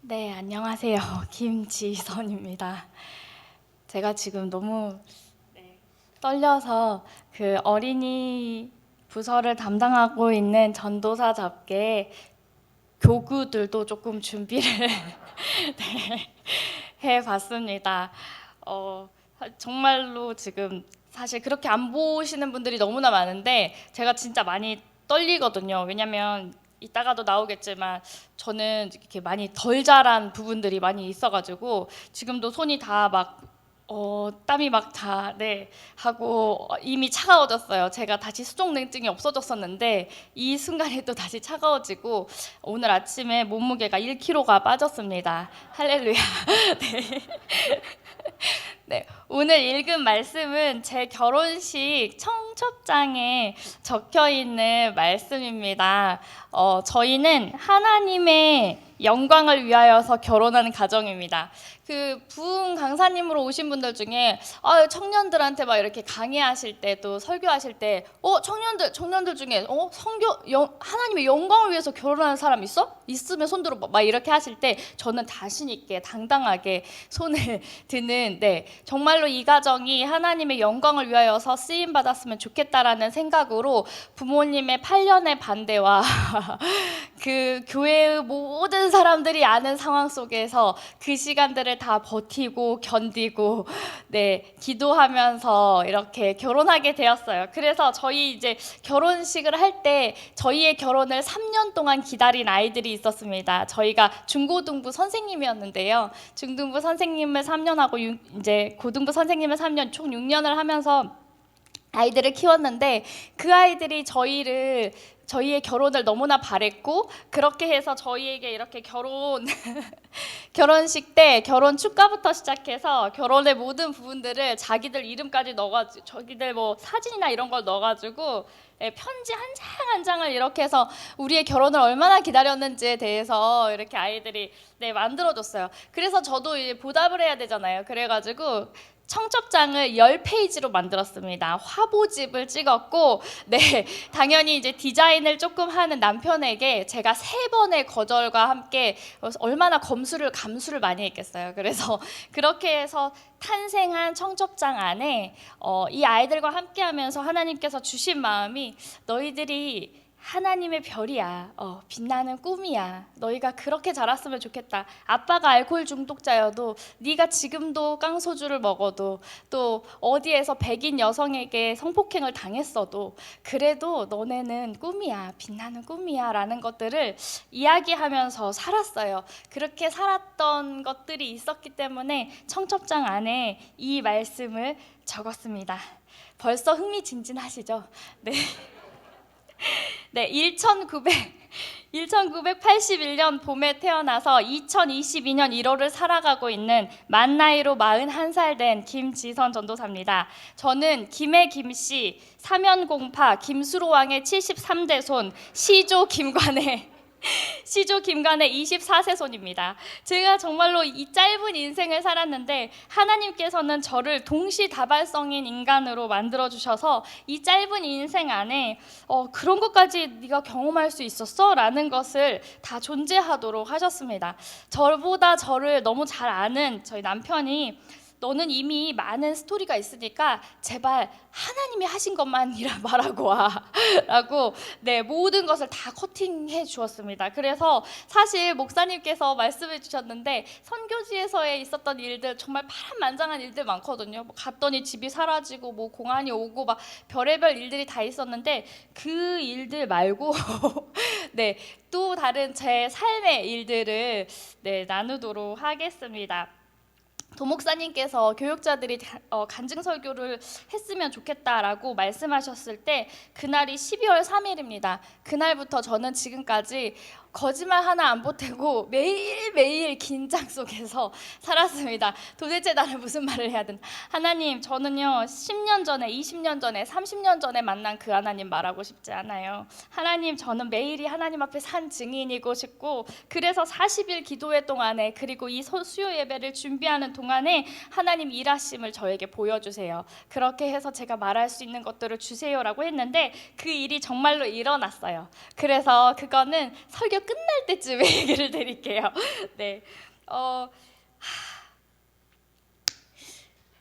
네, 안녕하세요. 김지선입니다. 제가 지금 너무 떨려서 그 어린이 부서를 담당하고 있는 전도사 잡게 교구들도 조금 준비를 네, 해봤습니다. 정말로 지금 사실 그렇게 안 보시는 분들이 너무나 많은데 제가 진짜 많이 떨리거든요. 왜냐면 이따가도 나오겠지만 저는 이렇게 많이 덜 자란 부분들이 많이 있어가지고 지금도 손이 다 막 땀이 막 다 네 하고 이미 차가워졌어요. 제가 다시 수족냉증이 없어졌었는데 이 순간에 또 다시 차가워지고 오늘 아침에 몸무게가 1kg가 빠졌습니다. 할렐루야. 네. 네, 오늘 읽은 말씀은 제 결혼식 청첩장에 적혀 있는 말씀입니다. 저희는 하나님의 영광을 위하여서 결혼하는 가정입니다. 그 부흥 강사님으로 오신 분들 중에 청년들한테 막 이렇게 강의하실 때도 설교하실 때 청년들 중에 하나님의 영광을 위해서 결혼하는 사람 있어? 있으면 손 들어 막 이렇게 하실 때 저는 자신 있게 당당하게 손을 드는 정말로 이 가정이 하나님의 영광을 위하여서 쓰임 받았으면 좋겠다라는 생각으로 부모님의 8년의 반대와 그 교회의 모든 사람들이 아는 상황 속에서 그 시간들을 다 버티고 견디고 기도하면서 이렇게 결혼하게 되었어요. 그래서 저희 이제 결혼식을 할 때 저희의 결혼을 3년 동안 기다린 아이들이 있었습니다. 저희가 중고등부 선생님이었는데요. 중등부 선생님을 3년 하고 이제 고등부 선생님을 3년, 총 6년을 하면서 아이들을 키웠는데 그 아이들이 저희의 결혼을 너무나 바랬고 그렇게 해서 저희에게 이렇게 결혼식 때 결혼 축가부터 시작해서 결혼의 모든 부분들을 자기들 이름까지 넣어가지고 저기들 뭐 사진이나 이런 걸 넣어가지고 편지 한 장 한 장을 이렇게 해서 우리의 결혼을 얼마나 기다렸는지에 대해서 이렇게 아이들이 만들어줬어요. 그래서 저도 이제 보답을 해야 되잖아요. 그래가지고 청첩장을 10페이지로 만들었습니다. 화보집을 찍었고 당연히 이제 디자인을 조금 하는 남편에게 제가 3번의 거절과 함께 얼마나 감수를 많이 했겠어요. 그래서 그렇게 해서 탄생한 청첩장 안에 이 아이들과 함께 하면서 하나님께서 주신 마음이 너희들이 하나님의 별이야. 빛나는 꿈이야. 너희가 그렇게 자랐으면 좋겠다. 아빠가 알코올 중독자여도 네가 지금도 깡소주를 먹어도 또 어디에서 백인 여성에게 성폭행을 당했어도 그래도 너네는 꿈이야. 빛나는 꿈이야. 라는 것들을 이야기하면서 살았어요. 그렇게 살았던 것들이 있었기 때문에 청첩장 안에 이 말씀을 적었습니다. 벌써 흥미진진하시죠? 네. 1981년 봄에 태어나서 2022년 1월을 살아가고 있는 만 나이로 41살 된 김지선 전도사입니다. 저는 김해 김씨, 사면공파 김수로왕의 73대 손, 시조 김관의 24세 손입니다. 제가 정말로 이 짧은 인생을 살았는데 하나님께서는 저를 동시다발성인 인간으로 만들어주셔서 이 짧은 인생 안에 그런 것까지 네가 경험할 수 있었어? 라는 것을 다 존재하도록 하셨습니다. 저보다 저를 너무 잘 아는 저희 남편이 너는 이미 많은 스토리가 있으니까 제발 하나님이 하신 것만 말하고 와 라고 모든 것을 다 커팅해 주었습니다. 그래서 사실 목사님께서 말씀해 주셨는데 선교지에서의 있었던 일들 정말 파란만장한 일들 많거든요. 갔더니 집이 사라지고 공안이 오고 막 별의별 일들이 다 있었는데 그 일들 말고 또 다른 제 삶의 일들을 나누도록 하겠습니다. 도목사님께서 교육자들이 간증 설교를 했으면 좋겠다라고 말씀하셨을 때 그날이 12월 3일입니다. 그날부터 저는 지금까지 거짓말 하나 안 보태고 매일매일 긴장 속에서 살았습니다. 도대체 나는 무슨 말을 해야 되나. 하나님, 저는요 10년 전에, 20년 전에, 30년 전에 만난 그 하나님 말하고 싶지 않아요. 하나님, 저는 매일이 하나님 앞에 산 증인이고 싶고 그래서 40일 기도회 동안에 그리고 이 수요 예배를 준비하는 동안 동안에 하나님 일하심을 저에게 보여주세요. 그렇게 해서 제가 말할 수 있는 것들을 주세요라고 했는데 그 일이 정말로 일어났어요. 그래서 그거는 설교 끝날 때쯤에 얘기를 드릴게요. 네.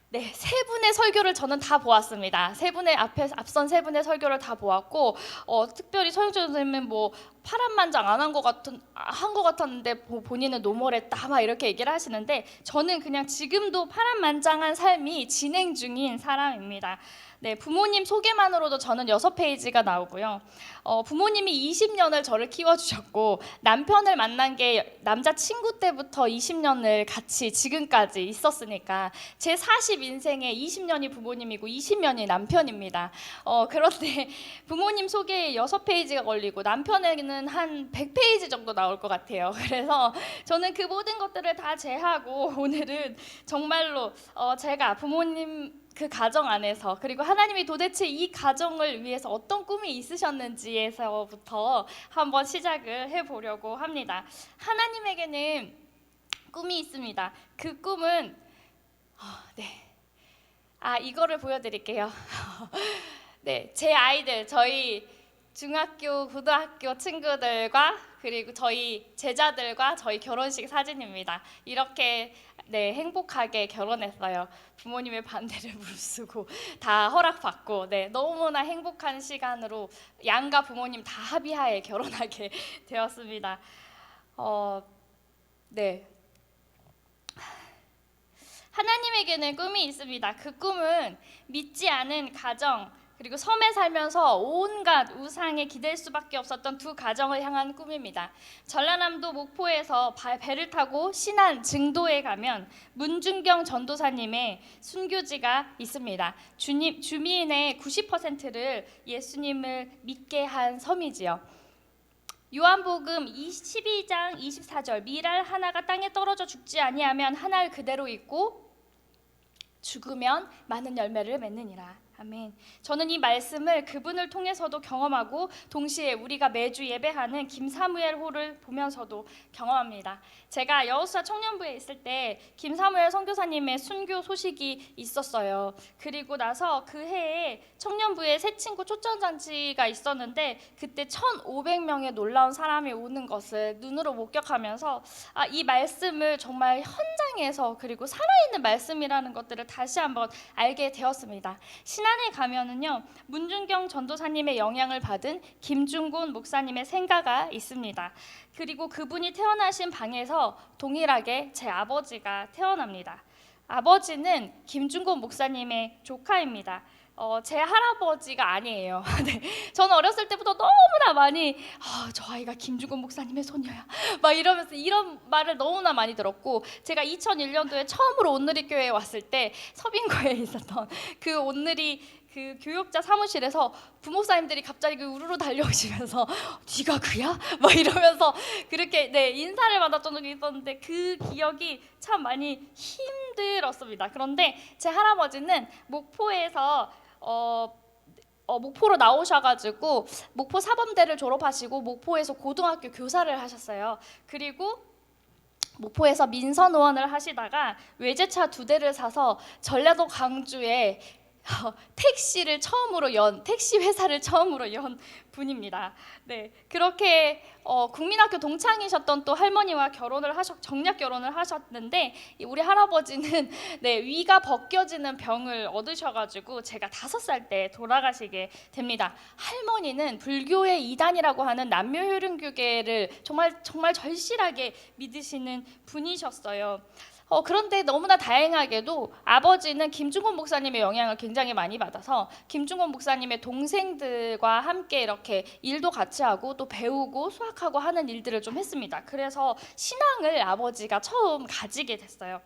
네, 세 분의 설교를 저는 다 보았습니다. 앞선 세 분의 설교를 다 보았고, 특별히 서영준 선생님은 뭐 파란만장 안 한 것 같았는데 본인은 노멀했다 막 이렇게 얘기를 하시는데, 저는 그냥 지금도 파란만장한 삶이 진행 중인 사람입니다. 네, 부모님 소개만으로도 저는 6페이지가 나오고요. 부모님이 20년을 저를 키워주셨고, 남편을 만난 게 남자친구 때부터 20년을 같이 지금까지 있었으니까 제 40인생에 20년이 부모님이고 20년이 남편입니다. 그런데 부모님 소개에 6페이지가 걸리고 남편에게는 한 100페이지 정도 나올 것 같아요. 그래서 저는 그 모든 것들을 다 제하고 오늘은 정말로 제가 부모님 그 가정 안에서, 그리고 하나님이 도대체 이 가정을 위해서 어떤 꿈이 있으셨는지에서부터 한번 시작을 해보려고 합니다. 하나님에게는 꿈이 있습니다. 그 꿈은 이거를 보여드릴게요. 네, 제 아이들, 저희 중학교, 고등학교 친구들과 그리고 저희 제자들과 저희 결혼식 사진입니다. 이렇게 행복하게 결혼했어요. 부모님의 반대를 무릅쓰고 다 허락받고 너무나 행복한 시간으로 양가 부모님 다 합의하에 결혼하게 되었습니다. 하나님에게는 꿈이 있습니다. 그 꿈은 믿지 않은 가정, 그리고 섬에 살면서 온갖 우상에 기댈 수밖에 없었던 두 가정을 향한 꿈입니다. 전라남도 목포에서 배를 타고 신안 증도에 가면 문중경 전도사님의 순교지가 있습니다. 주민의 90%를 예수님을 믿게 한 섬이지요. 요한복음 12장 24절, 밀알 하나가 땅에 떨어져 죽지 아니하면 한 알 그대로 있고 죽으면 많은 열매를 맺느니라. 아멘. 저는 이 말씀을 그분을 통해서도 경험하고 동시에 우리가 매주 예배하는 김사무엘 홀을 보면서도 경험합니다. 제가 여호수아 청년부에 있을 때 김사무엘 선교사님의 순교 소식이 있었어요. 그리고 나서 그 해에 청년부에 새 친구 초청잔치가 있었는데 그때 1,500명의 놀라운 사람이 오는 것을 눈으로 목격하면서 이 말씀을 정말 현장에서 그리고 살아있는 말씀이라는 것들을 다시 한번 알게 되었습니다. 신안에 가면은요, 문중경 전도사님의 영향을 받은 김중곤 목사님의 생가가 있습니다. 그리고 그분이 태어나신 방에서 동일하게 제 아버지가 태어납니다. 아버지는 김중곤 목사님의 조카입니다. 제 할아버지가 아니에요. 저는 어렸을 때부터 너무나 많이 저 아이가 김중곤 목사님의 소녀야 막 이러면서 이런 말을 너무나 많이 들었고, 제가 2001년도에 처음으로 온누리교회에 왔을 때 서빙고에 있었던 그 온누리 그 교육자 사무실에서 부목사님들이 갑자기 우르르 달려오시면서 네가 그야? 막 이러면서 그렇게 인사를 받았던 적이 있었는데 그 기억이 참 많이 힘들었습니다. 그런데 제 할아버지는 목포에서 목포로 나오셔가지고 목포 사범대를 졸업하시고 목포에서 고등학교 교사를 하셨어요. 그리고 목포에서 민선의원을 하시다가 외제차 2대를 사서 전라도 광주에 택시 회사를 처음으로 연 분입니다. 그렇게 국민학교 동창이셨던 또 할머니와 정략 결혼을 하셨는데 우리 할아버지는 위가 벗겨지는 병을 얻으셔가지고 제가 5살 때 돌아가시게 됩니다. 할머니는 불교의 이단이라고 하는 남묘효륜교계를 정말 절실하게 믿으시는 분이셨어요. 그런데 너무나 다행하게도 아버지는 김중곤 목사님의 영향을 굉장히 많이 받아서 김중곤 목사님의 동생들과 함께 이렇게 일도 같이 하고 또 배우고 수학하고 하는 일들을 좀 했습니다. 그래서 신앙을 아버지가 처음 가지게 됐어요.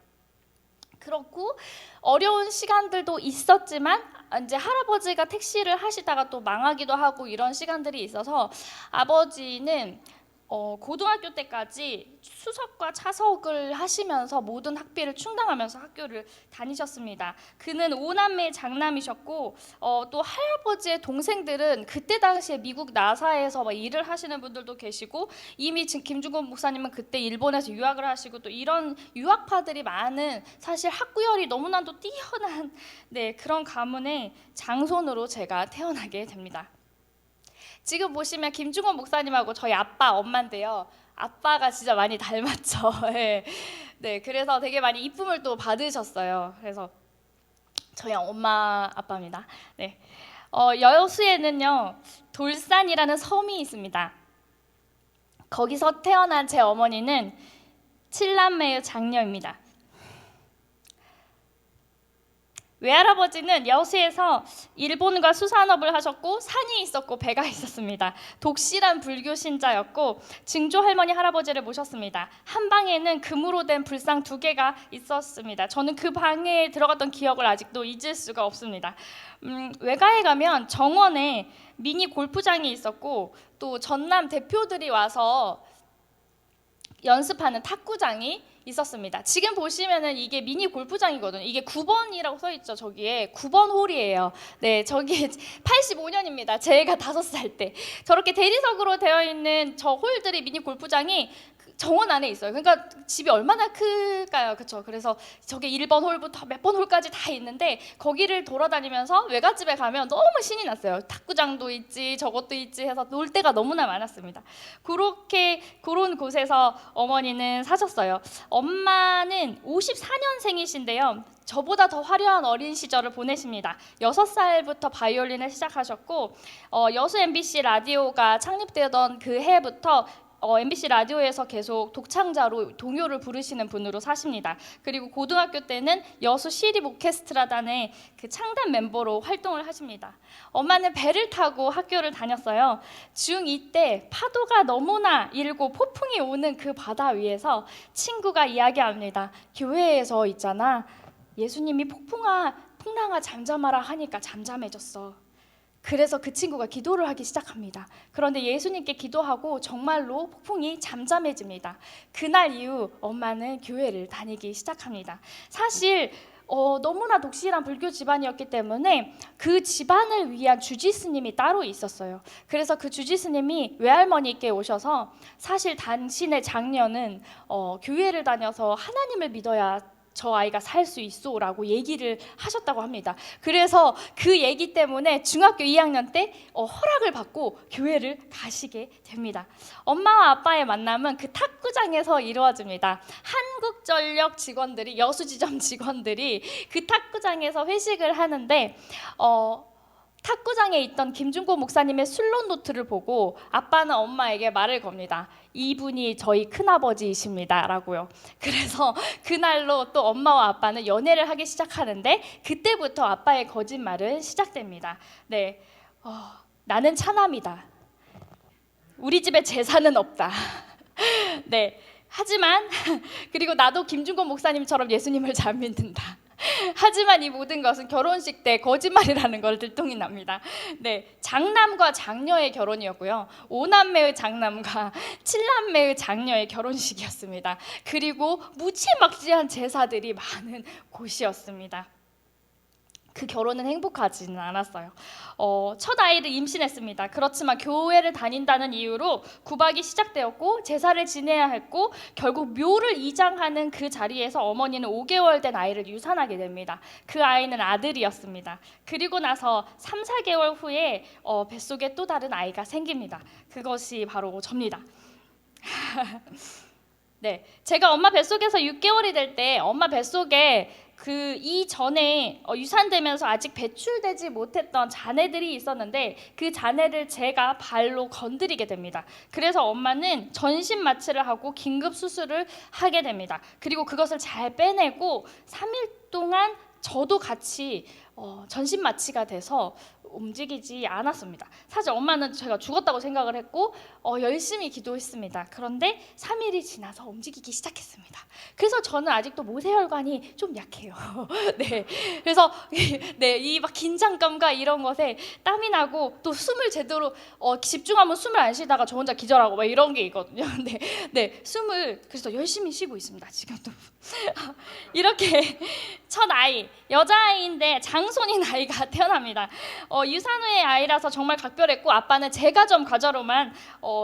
그렇고 어려운 시간들도 있었지만 이제 할아버지가 택시를 하시다가 또 망하기도 하고 이런 시간들이 있어서 아버지는 고등학교 때까지 수석과 차석을 하시면서 모든 학비를 충당하면서 학교를 다니셨습니다. 그는 5남매 장남이셨고 또 할아버지의 동생들은 그때 당시에 미국 나사에서 막 일을 하시는 분들도 계시고 이미 김중곤 목사님은 그때 일본에서 유학을 하시고 또 이런 유학파들이 많은 사실 학구열이 너무나도 뛰어난 그런 가문의 장손으로 제가 태어나게 됩니다. 지금 보시면 김중곤 목사님하고 저희 아빠, 엄마인데요. 아빠가 진짜 많이 닮았죠. 네, 그래서 되게 많이 이쁨을 또 받으셨어요. 그래서 저희 엄마, 아빠입니다. 네, 여수에는요 돌산이라는 섬이 있습니다. 거기서 태어난 제 어머니는 7남매의 장녀입니다. 외할아버지는 여수에서 일본과 수산업을 하셨고 산이 있었고 배가 있었습니다. 독실한 불교 신자였고 증조 할머니 할아버지를 모셨습니다. 한 방에는 금으로 된 불상 2개가 있었습니다. 저는 그 방에 들어갔던 기억을 아직도 잊을 수가 없습니다. 외가에 가면 정원에 미니 골프장이 있었고 또 전남 대표들이 와서 연습하는 탁구장이 있었습니다. 지금 보시면은 이게 미니 골프장이거든요. 이게 9번이라고 써 있죠. 저기에 9번 홀이에요. 네, 저기 85년입니다. 제가 5살 때 저렇게 대리석으로 되어 있는 저 홀들이 미니 골프장이 정원 안에 있어요. 그러니까 집이 얼마나 클까요? 그렇죠? 그래서 저게 1번 홀부터 몇 번 홀까지 다 있는데 거기를 돌아다니면서 외갓집에 가면 너무 신이 났어요. 탁구장도 있지 저것도 있지 해서 놀 데가 너무나 많았습니다. 그런 곳에서 어머니는 사셨어요. 엄마는 54년생이신데요. 저보다 더 화려한 어린 시절을 보내십니다. 6살부터 바이올린을 시작하셨고 여수 MBC 라디오가 창립되던 그 해부터 MBC 라디오에서 계속 독창자로 동요를 부르시는 분으로 사십니다. 그리고 고등학교 때는 여수 시립 오케스트라단의 그 창단 멤버로 활동을 하십니다. 엄마는 배를 타고 학교를 다녔어요. 중2 때 파도가 너무나 일고 폭풍이 오는 그 바다 위에서 친구가 이야기합니다. 교회에서 있잖아. 예수님이 풍랑아 잠잠하라 하니까 잠잠해졌어. 그래서 그 친구가 기도를 하기 시작합니다. 그런데 예수님께 기도하고 정말로 폭풍이 잠잠해집니다. 그날 이후 엄마는 교회를 다니기 시작합니다. 사실 너무나 독실한 불교 집안이었기 때문에 그 집안을 위한 주지스님이 따로 있었어요. 그래서 그 주지스님이 외할머니께 오셔서 사실 당신의 장녀는 교회를 다녀서 하나님을 믿어야 저 아이가 살 수 있어라고 얘기를 하셨다고 합니다. 그래서 그 얘기 때문에 중학교 2학년 때 허락을 받고 교회를 가시게 됩니다. 엄마와 아빠의 만남은 그 탁구장에서 이루어집니다. 한국전력 직원들이 여수지점 직원들이 그 탁구장에서 회식을 하는데 탁구장에 있던 김중곤 목사님의 술론 노트를 보고 아빠는 엄마에게 말을 겁니다. 이분이 저희 큰아버지이십니다 라고요. 그래서 그날로 또 엄마와 아빠는 연애를 하기 시작하는데 그때부터 아빠의 거짓말은 시작됩니다. 네, 나는 차남이다. 우리 집에 재산은 없다. 네, 하지만 그리고 나도 김중곤 목사님처럼 예수님을 잘 믿는다. 하지만 이 모든 것은 결혼식 때 거짓말이라는 걸 들통이 납니다. 네, 장남과 장녀의 결혼이었고요. 5남매의 장남과 7남매의 장녀의 결혼식이었습니다. 그리고 무지막지한 제사들이 많은 곳이었습니다. 그 결혼은 행복하지는 않았어요. 첫 아이를 임신했습니다. 그렇지만 교회를 다닌다는 이유로 구박이 시작되었고 제사를 지내야 했고 결국 묘를 이장하는 그 자리에서 어머니는 5개월 된 아이를 유산하게 됩니다. 그 아이는 아들이었습니다. 그리고 나서 3, 4개월 후에 뱃속에 또 다른 아이가 생깁니다. 그것이 바로 접니다. 네, 제가 엄마 뱃속에서 6개월이 될 때 엄마 뱃속에 그 이전에 유산되면서 아직 배출되지 못했던 자네들이 있었는데 그 자네를 제가 발로 건드리게 됩니다. 그래서 엄마는 전신 마취를 하고 긴급 수술을 하게 됩니다. 그리고 그것을 잘 빼내고 3일 동안 저도 같이 전신 마취가 돼서 움직이지 않았습니다. 사실 엄마는 제가 죽었다고 생각을 했고 열심히 기도했습니다. 그런데 3일이 지나서 움직이기 시작했습니다. 그래서 저는 아직도 모세혈관이 좀 약해요. 네, 그래서 네, 이 막 긴장감과 이런 것에 땀이 나고 또 숨을 제대로 집중하면 숨을 안 쉬다가 저 혼자 기절하고 막 이런 게 있거든요. 네, 네, 숨을 그래서 열심히 쉬고 있습니다. 지금도 이렇게 첫 아이, 여자아이인데 장손인 아이가 태어납니다. 유산 후의 아이라서 정말 각별했고 아빠는 제과점 과자로만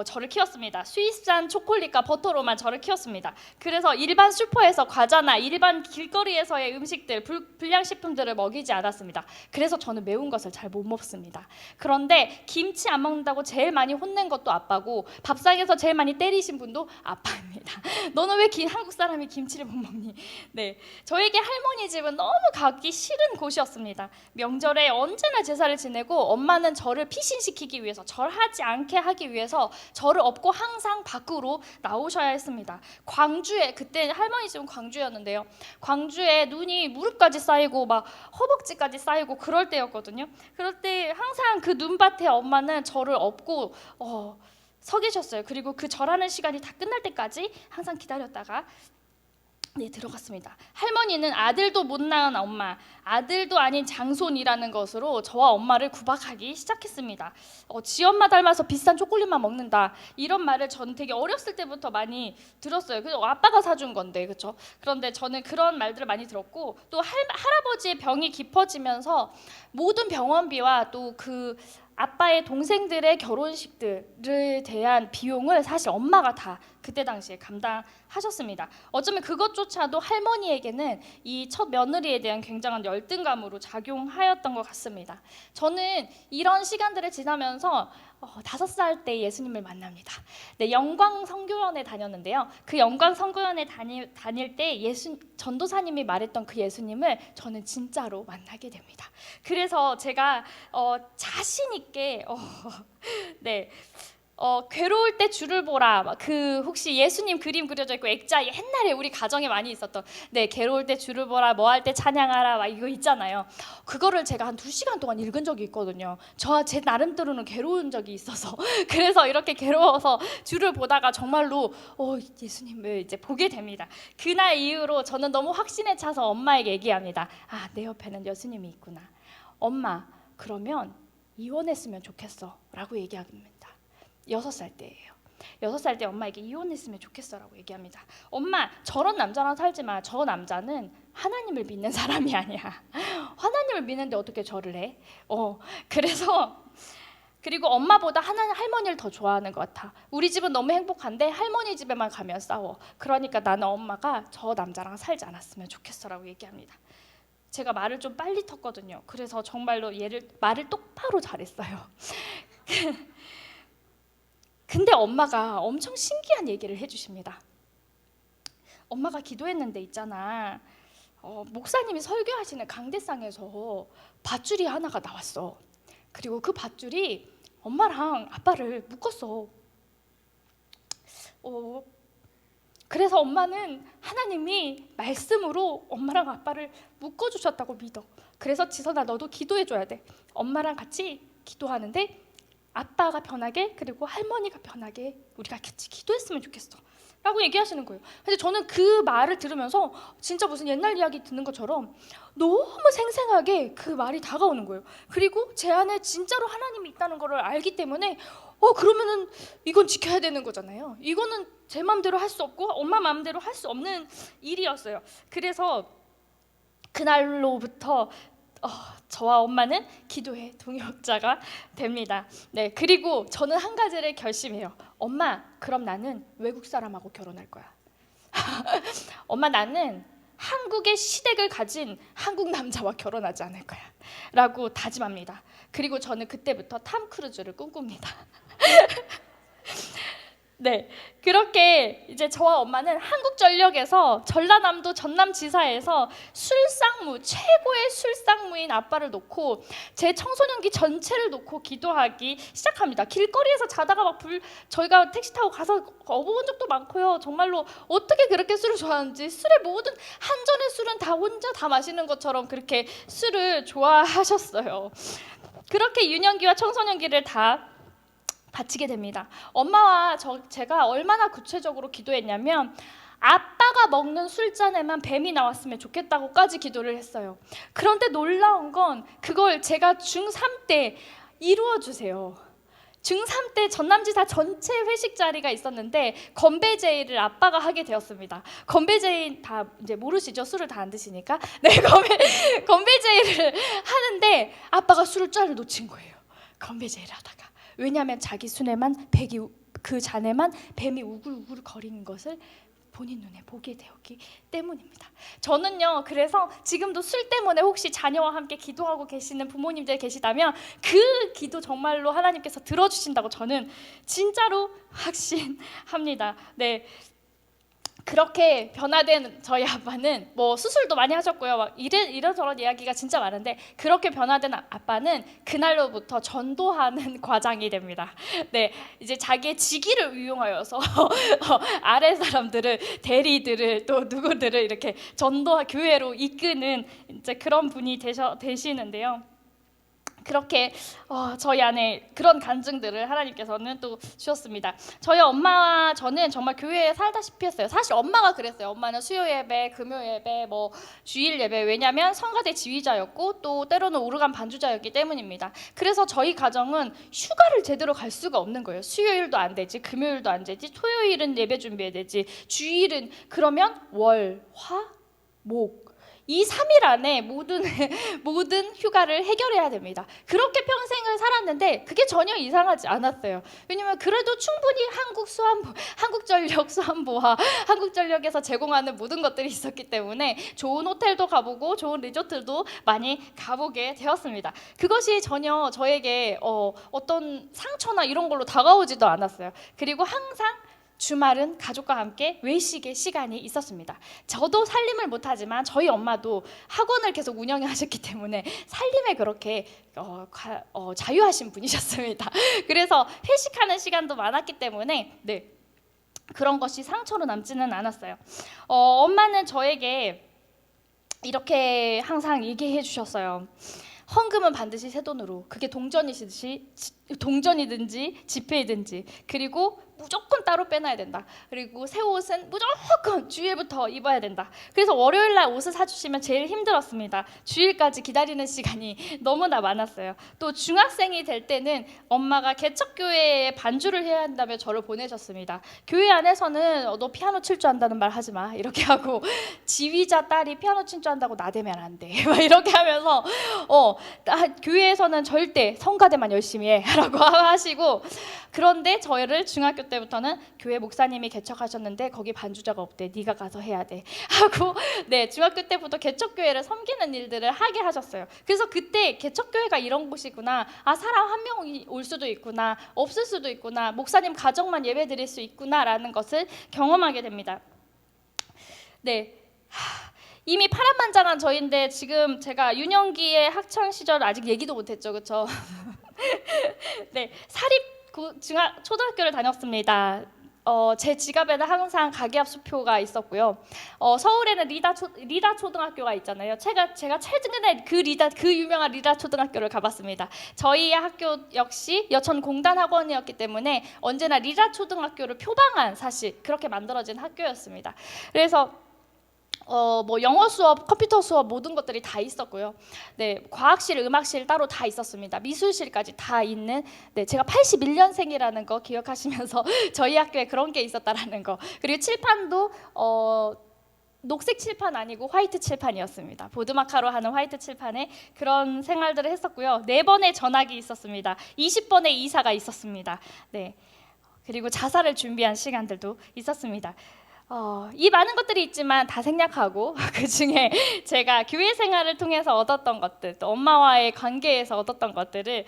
저를 키웠습니다. 스위스산 초콜릿과 버터로만 저를 키웠습니다. 그래서 일반 슈퍼에서 과자나 일반 길거리에서의 음식들, 불량식품들을 먹이지 않았습니다. 그래서 저는 매운 것을 잘 못 먹습니다. 그런데 김치 안 먹는다고 제일 많이 혼낸 것도 아빠고 밥상에서 제일 많이 때리신 분도 아빠입니다. 너는 왜 한국 사람이 김치를 못 먹니? 네, 저에게 할머니 집은 너무 가기 싫은 곳이었습니다. 명절에 언제나 제사를 지내고 엄마는 저를 피신시키기 위해서 절하지 않게 하기 위해서 저를 업고 항상 밖으로 나오셔야 했습니다. 광주에 그때 할머니 집은 광주였는데요. 광주에 눈이 무릎까지 쌓이고 막 허벅지까지 쌓이고 그럴 때였거든요. 그럴 때 항상 그 눈밭에 엄마는 저를 업고 서 계셨어요. 그리고 그 절하는 시간이 다 끝날 때까지 항상 기다렸다가 네, 들어갔습니다. 할머니는 아들도 못 낳은 엄마, 아들도 아닌 장손이라는 것으로 저와 엄마를 구박하기 시작했습니다. 지 엄마 닮아서 비싼 초콜릿만 먹는다. 이런 말을 저는 되게 어렸을 때부터 많이 들었어요. 그래서 아빠가 사준 건데, 그렇죠? 그런데 저는 그런 말들을 많이 들었고 또 할아버지의 병이 깊어지면서 모든 병원비와 또 그 아빠의 동생들의 결혼식들에 대한 비용을 사실 엄마가 다 그때 당시에 감당하셨습니다. 어쩌면 그것조차도 할머니에게는 이 첫 며느리에 대한 굉장한 열등감으로 작용하였던 것 같습니다. 저는 이런 시간들을 지나면서 5살 때 예수님을 만납니다. 네, 영광 선교연에 다녔는데요. 그 영광 선교연에 다닐 때 전도사님이 말했던 그 예수님을 저는 진짜로 만나게 됩니다. 그래서 제가 자신 있게 네. 괴로울 때 주를 보라. 그 혹시 예수님 그림 그려져 있고 액자 옛날에 우리 가정에 많이 있었던 괴로울 때 주를 보라, 뭐 할 때 찬양하라 막 이거 있잖아요. 그거를 제가 한 2시간 동안 읽은 적이 있거든요. 제 나름대로는 괴로운 적이 있어서 그래서 이렇게 괴로워서 주를 보다가 정말로 예수님을 이제 보게 됩니다. 그날 이후로 저는 너무 확신에 차서 엄마에게 얘기합니다. 내 옆에는 예수님이 있구나. 엄마, 그러면 이혼했으면 좋겠어 라고 얘기합니다. 6살 때예요. 6살 때 엄마에게 이혼했으면 좋겠어라고 얘기합니다. 엄마, 저런 남자랑 살지 마. 저 남자는 하나님을 믿는 사람이 아니야. 하나님을 믿는데 어떻게 저를 해? 그리고 엄마보다 할머니를 더 좋아하는 것 같아. 우리 집은 너무 행복한데 할머니 집에만 가면 싸워. 그러니까 나는 엄마가 저 남자랑 살지 않았으면 좋겠어라고 얘기합니다. 제가 말을 좀 빨리 텄거든요. 그래서 정말로 말을 똑바로 잘했어요. 근데 엄마가 엄청 신기한 얘기를 해주십니다. 엄마가 기도했는데 있잖아, 목사님이 설교하시는 강대상에서 밧줄이 하나가 나왔어. 그리고 그 밧줄이 엄마랑 아빠를 묶었어. 그래서 엄마는 하나님이 말씀으로 엄마랑 아빠를 묶어주셨다고 믿어. 그래서 지선아, 너도 기도해줘야 돼. 엄마랑 같이 기도하는데 아빠가 변하게, 그리고 할머니가 변하게 우리가 같이 기도했으면 좋겠어 라고 얘기하시는 거예요. 근데 저는 그 말을 들으면서 진짜 무슨 옛날 이야기 듣는 것처럼 너무 생생하게 그 말이 다가오는 거예요. 그리고 제 안에 진짜로 하나님이 있다는 걸 알기 때문에 그러면은 이건 지켜야 되는 거잖아요. 이거는 제 마음대로 할 수 없고 엄마 마음대로 할 수 없는 일이었어요. 그래서 그날로부터 저와 엄마는 기도의 동역자가 됩니다. 네, 그리고 저는 한 가지를 결심해요. 엄마, 그럼 나는 외국 사람하고 결혼할 거야. 엄마, 나는 한국의 시댁을 가진 한국 남자와 결혼하지 않을 거야 라고 다짐합니다. 그리고 저는 그때부터 탐 크루즈를 꿈꿉니다. 네, 그렇게 이제 저와 엄마는 한국전력에서 전라남도 전남지사에서 최고의 술상무인 아빠를 놓고 제 청소년기 전체를 놓고 기도하기 시작합니다. 길거리에서 자다가 저희가 택시 타고 가서 업어본 적도 많고요. 정말로 어떻게 그렇게 술을 좋아하는지, 술의 모든 한 잔의 술은 다 혼자 다 마시는 것처럼 그렇게 술을 좋아하셨어요. 그렇게 유년기와 청소년기를 다 바치게 됩니다. 엄마와 제가 얼마나 구체적으로 기도했냐면 아빠가 먹는 술잔에만 뱀이 나왔으면 좋겠다고까지 기도를 했어요. 그런데 놀라운 건 그걸 제가 중3 때 이루어 주세요. 중3 때 전남지사 전체 회식 자리가 있었는데 건배제의를 아빠가 하게 되었습니다. 건배제의 다 이제 모르시죠? 술을 다 안 드시니까. 네, 건배제의를 하는데 아빠가 술잔을 놓친 거예요. 건배제의를 하다가. 왜냐하면 자기 순에만 그 잔에만 뱀이 우글우글 거리는 것을 본인 눈에 보게 되었기 때문입니다. 저는요, 그래서 지금도 술 때문에 혹시 자녀와 함께 기도하고 계시는 부모님들 계시다면 그 기도 정말로 하나님께서 들어주신다고 저는 진짜로 확신합니다. 네. 그렇게 변화된 저희 아빠는 뭐 수술도 많이 하셨고요. 막 이런저런 이야기가 진짜 많은데 그렇게 변화된 아빠는 그날로부터 전도하는 과장이 됩니다. 네, 이제 자기의 직위를 이용하여서 아래 사람들을 대리들을 또 누구들을 이렇게 교회로 이끄는 이제 그런 분이 되시는데요. 그렇게 저희 안에 그런 간증들을 하나님께서는 또 주셨습니다. 저희 엄마와 저는 정말 교회에 살다시피 했어요. 사실 엄마가 그랬어요. 엄마는 수요 예배, 금요 예배, 뭐 주일 예배, 왜냐하면 성가대 지휘자였고 또 때로는 오르간 반주자였기 때문입니다. 그래서 저희 가정은 휴가를 제대로 갈 수가 없는 거예요. 수요일도 안 되지, 금요일도 안 되지, 토요일은 예배 준비해야 되지, 주일은 그러면 월, 화, 목 이 3일 안에 모든 휴가를 해결해야 됩니다. 그렇게 평생을 살았는데 그게 전혀 이상하지 않았어요. 왜냐면 그래도 충분히 한국전력 수안보와 한국전력에서 제공하는 모든 것들이 있었기 때문에 좋은 호텔도 가보고 좋은 리조트도 많이 가보게 되었습니다. 그것이 전혀 저에게 어떤 상처나 이런 걸로 다가오지도 않았어요. 그리고 항상 주말은 가족과 함께 외식의 시간이 있었습니다. 저도 살림을 못하지만 저희 엄마도 학원을 계속 운영하셨기 때문에 살림에 그렇게 자유하신 분이셨습니다. 그래서 회식하는 시간도 많았기 때문에 네, 그런 것이 상처로 남지는 않았어요. 엄마는 저에게 이렇게 항상 얘기해 주셨어요. 헌금은 반드시 새 돈으로, 그게 동전이든지 지폐이든지, 그리고 무조건 따로 빼놔야 된다. 그리고 새 옷은 무조건 주일부터 입어야 된다. 그래서 월요일 날 옷을 사주시면 제일 힘들었습니다. 주일까지 기다리는 시간이 너무나 많았어요. 또 중학생이 될 때는 엄마가 개척교회에 반주를 해야 한다며 저를 보내셨습니다. 교회 안에서는 너 피아노 칠 줄 안다는 말 하지 마 이렇게 하고, 지휘자 딸이 피아노 칠 줄 안다고 나대면 안 돼 막 이렇게 하면서 교회에서는 절대 성가대만 열심히 해 라고 하시고, 그런데 저희를 중학교 때부터는 교회 목사님이 개척하셨는데 거기 반주자가 없대, 네가 가서 해야 돼 하고, 네, 중학교 때부터 개척교회를 섬기는 일들을 하게 하셨어요. 그래서 그때 개척교회가 이런 곳이구나, 사람 한 명이 올 수도 있구나, 없을 수도 있구나, 목사님 가정만 예배 드릴 수 있구나 라는 것을 경험하게 됩니다. 네, 이미 파란만장한 저인데 지금 제가 유년기의 학창 시절 아직 얘기도 못했죠, 그렇죠? 네, 초등학교를 다녔습니다. 제 지갑에는 항상 가게 앞 수표가 있었고요. 서울에는 리다 초등학교가 있잖아요. 제가 최근에 그 유명한 리다 초등학교를 가봤습니다. 저희 학교 역시 여천 공단 학원이었기 때문에 언제나 리다 초등학교를 표방한, 사실 그렇게 만들어진 학교였습니다. 그래서 뭐 영어 수업, 컴퓨터 수업 모든 것들이 다 있었고요. 네, 과학실, 음악실 따로 다 있었습니다. 미술실까지 다 있는, 네, 제가 81년생이라는 거 기억하시면서 저희 학교에 그런 게 있었다라는 거. 그리고 칠판도 녹색 칠판 아니고 화이트 칠판이었습니다. 보드마카로 하는 화이트 칠판에 그런 생활들을 했었고요. 4번의 전학이 있었습니다. 20번의 이사가 있었습니다. 네, 그리고 자살을 준비한 시간들도 있었습니다. 이 많은 것들이 있지만 다 생략하고 그 중에 제가 교회 생활을 통해서 얻었던 것들, 또 엄마와의 관계에서 얻었던 것들을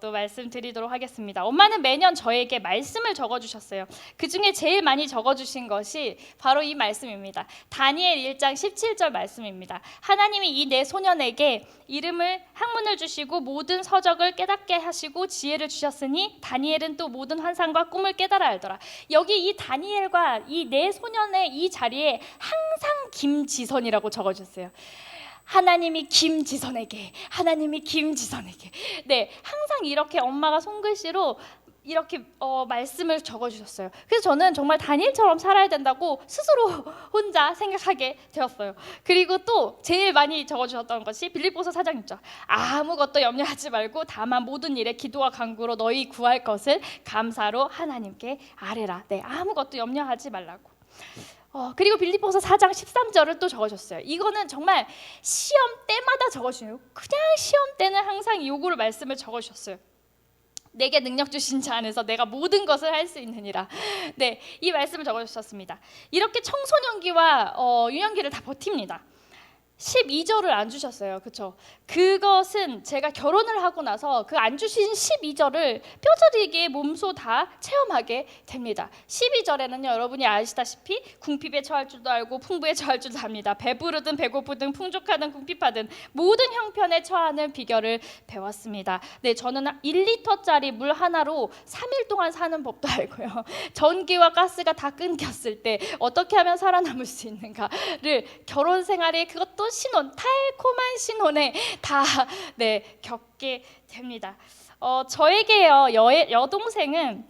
또 말씀드리도록 하겠습니다. 엄마는 매년 저에게 말씀을 적어주셨어요. 그 중에 제일 많이 적어주신 것이 바로 이 말씀입니다. 다니엘 1장 17절 말씀입니다. 하나님이 이 네 소년에게 학문을 주시고 모든 서적을 깨닫게 하시고 지혜를 주셨으니 다니엘은 또 모든 환상과 꿈을 깨달아 알더라. 여기 이 다니엘과 이 네 소년의 이 자리에 항상 김지선이라고 적어주셨어요. 하나님이 김지선에게, 하나님이 김지선에게. 네, 항상 이렇게 엄마가 손글씨로 이렇게 말씀을 적어주셨어요. 그래서 저는 정말 다니엘처럼 살아야 된다고 스스로 혼자 생각하게 되었어요. 그리고 또 제일 많이 적어주셨던 것이 빌립보서 4장 6절. 아무것도 염려하지 말고 다만 모든 일에 기도와 간구로 너희 구할 것을 감사로 하나님께 아뢰라. 네, 아무것도 염려하지 말라고. 그리고 빌립보서 4장 13절을 또 적어줬어요. 이거는 정말 시험 때마다 적어주세요. 그냥 시험 때는 항상 요구를 말씀을 적어주셨어요. 내게 능력 주신 자 안에서 내가 모든 것을 할 수 있느니라. 네, 이 말씀을 적어주셨습니다. 이렇게 청소년기와 유년기를 다 버팁니다. 12절을 안 주셨어요. 그렇죠? 그것은 제가 결혼을 하고 나서 그 안 주신 12절을 뼈저리게 몸소 다 체험하게 됩니다. 12절에는요, 여러분이 아시다시피 궁핍에 처할 줄도 알고 풍부에 처할 줄도 압니다. 배부르든 배고프든 풍족하든 궁핍하든 모든 형편에 처하는 비결을 배웠습니다. 네, 저는 1리터짜리 물 하나로 3일 동안 사는 법도 알고요. 전기와 가스가 다 끊겼을 때 어떻게 하면 살아남을 수 있는가를 결혼 생활에 그것도 신혼, 달콤한 신혼에 다 겪게 됩니다. 저에게요, 여동생은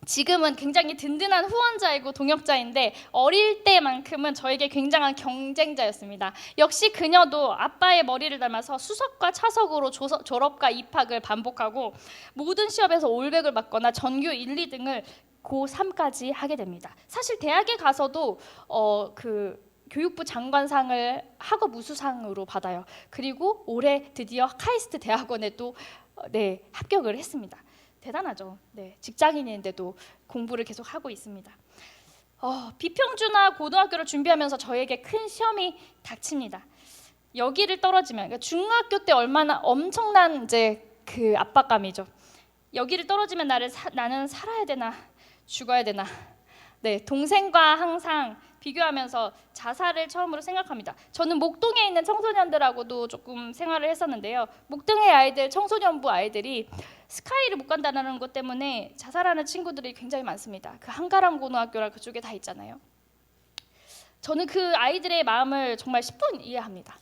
지금은 굉장히 든든한 후원자이고 동역자인데 어릴 때만큼은 저에게 굉장한 경쟁자였습니다. 역시 그녀도 아빠의 머리를 닮아서 수석과 차석으로 졸업과 입학을 반복하고 모든 시험에서 올백을 받거나 전교 1, 2등을 고3까지 하게 됩니다. 사실 대학에 가서도 교육부 장관상을 학업 우수상으로 받아요. 그리고 올해 드디어 카이스트 대학원에도 합격을 했습니다. 대단하죠. 네, 직장인인데도 공부를 계속 하고 있습니다. 비평준화 고등학교를 준비하면서 저에게 큰 시험이 닥칩니다. 여기를 떨어지면, 그러니까 중학교 때 얼마나 엄청난 이제 그 압박감이죠. 여기를 떨어지면 나는 살아야 되나 죽어야 되나. 네, 동생과 항상 비교하면서 자살을 처음으로 생각합니다. 저는 목동에 있는 청소년들하고도 조금 생활을 했었는데요. 목동의 아이들, 청소년부 아이들이 스카이를 못 간다는 것 때문에 자살하는 친구들이 굉장히 많습니다. 그 한가람 고등학교랑 그쪽에 다 있잖아요. 저는 그 아이들의 마음을 정말 10분 이해합니다.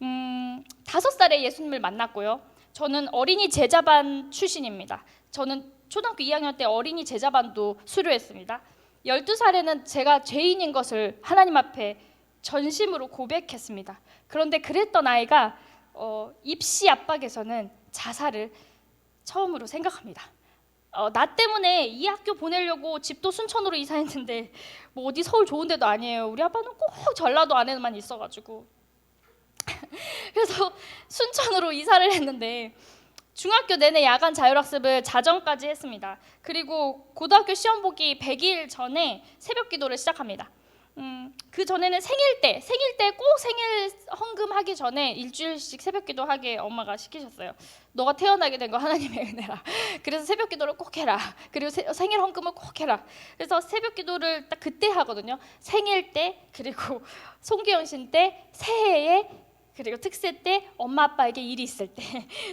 5살에 예수님을 만났고요. 저는 어린이 제자반 출신입니다. 저는 초등학교 2학년 때 어린이 제자반도 수료했습니다. 12살에는 제가 죄인인 것을 하나님 앞에 전심으로 고백했습니다. 그런데 그랬던 아이가 입시 압박에서는 자살을 처음으로 생각합니다. 나 때문에 이 학교 보내려고 집도 순천으로 이사했는데 뭐 어디 서울 좋은 데도 아니에요. 우리 아빠는 꼭 전라도 안에만 있어가지고 그래서 순천으로 이사를 했는데 중학교 내내 야간 자율학습을 자정까지 했습니다. 그리고 고등학교 시험 보기 100일 전에 새벽 기도를 시작합니다. 그 전에는 생일 때 꼭 생일 헌금하기 전에 일주일씩 새벽 기도하게 엄마가 시키셨어요. 너가 태어나게 된 거 하나님의 은혜라. 그래서 새벽 기도를 꼭 해라. 그리고 생일 헌금을 꼭 해라. 그래서 새벽 기도를 딱 그때 하거든요. 생일 때, 그리고 송기영신 때, 새해에, 그리고 특세 때, 엄마 아빠에게 일이 있을 때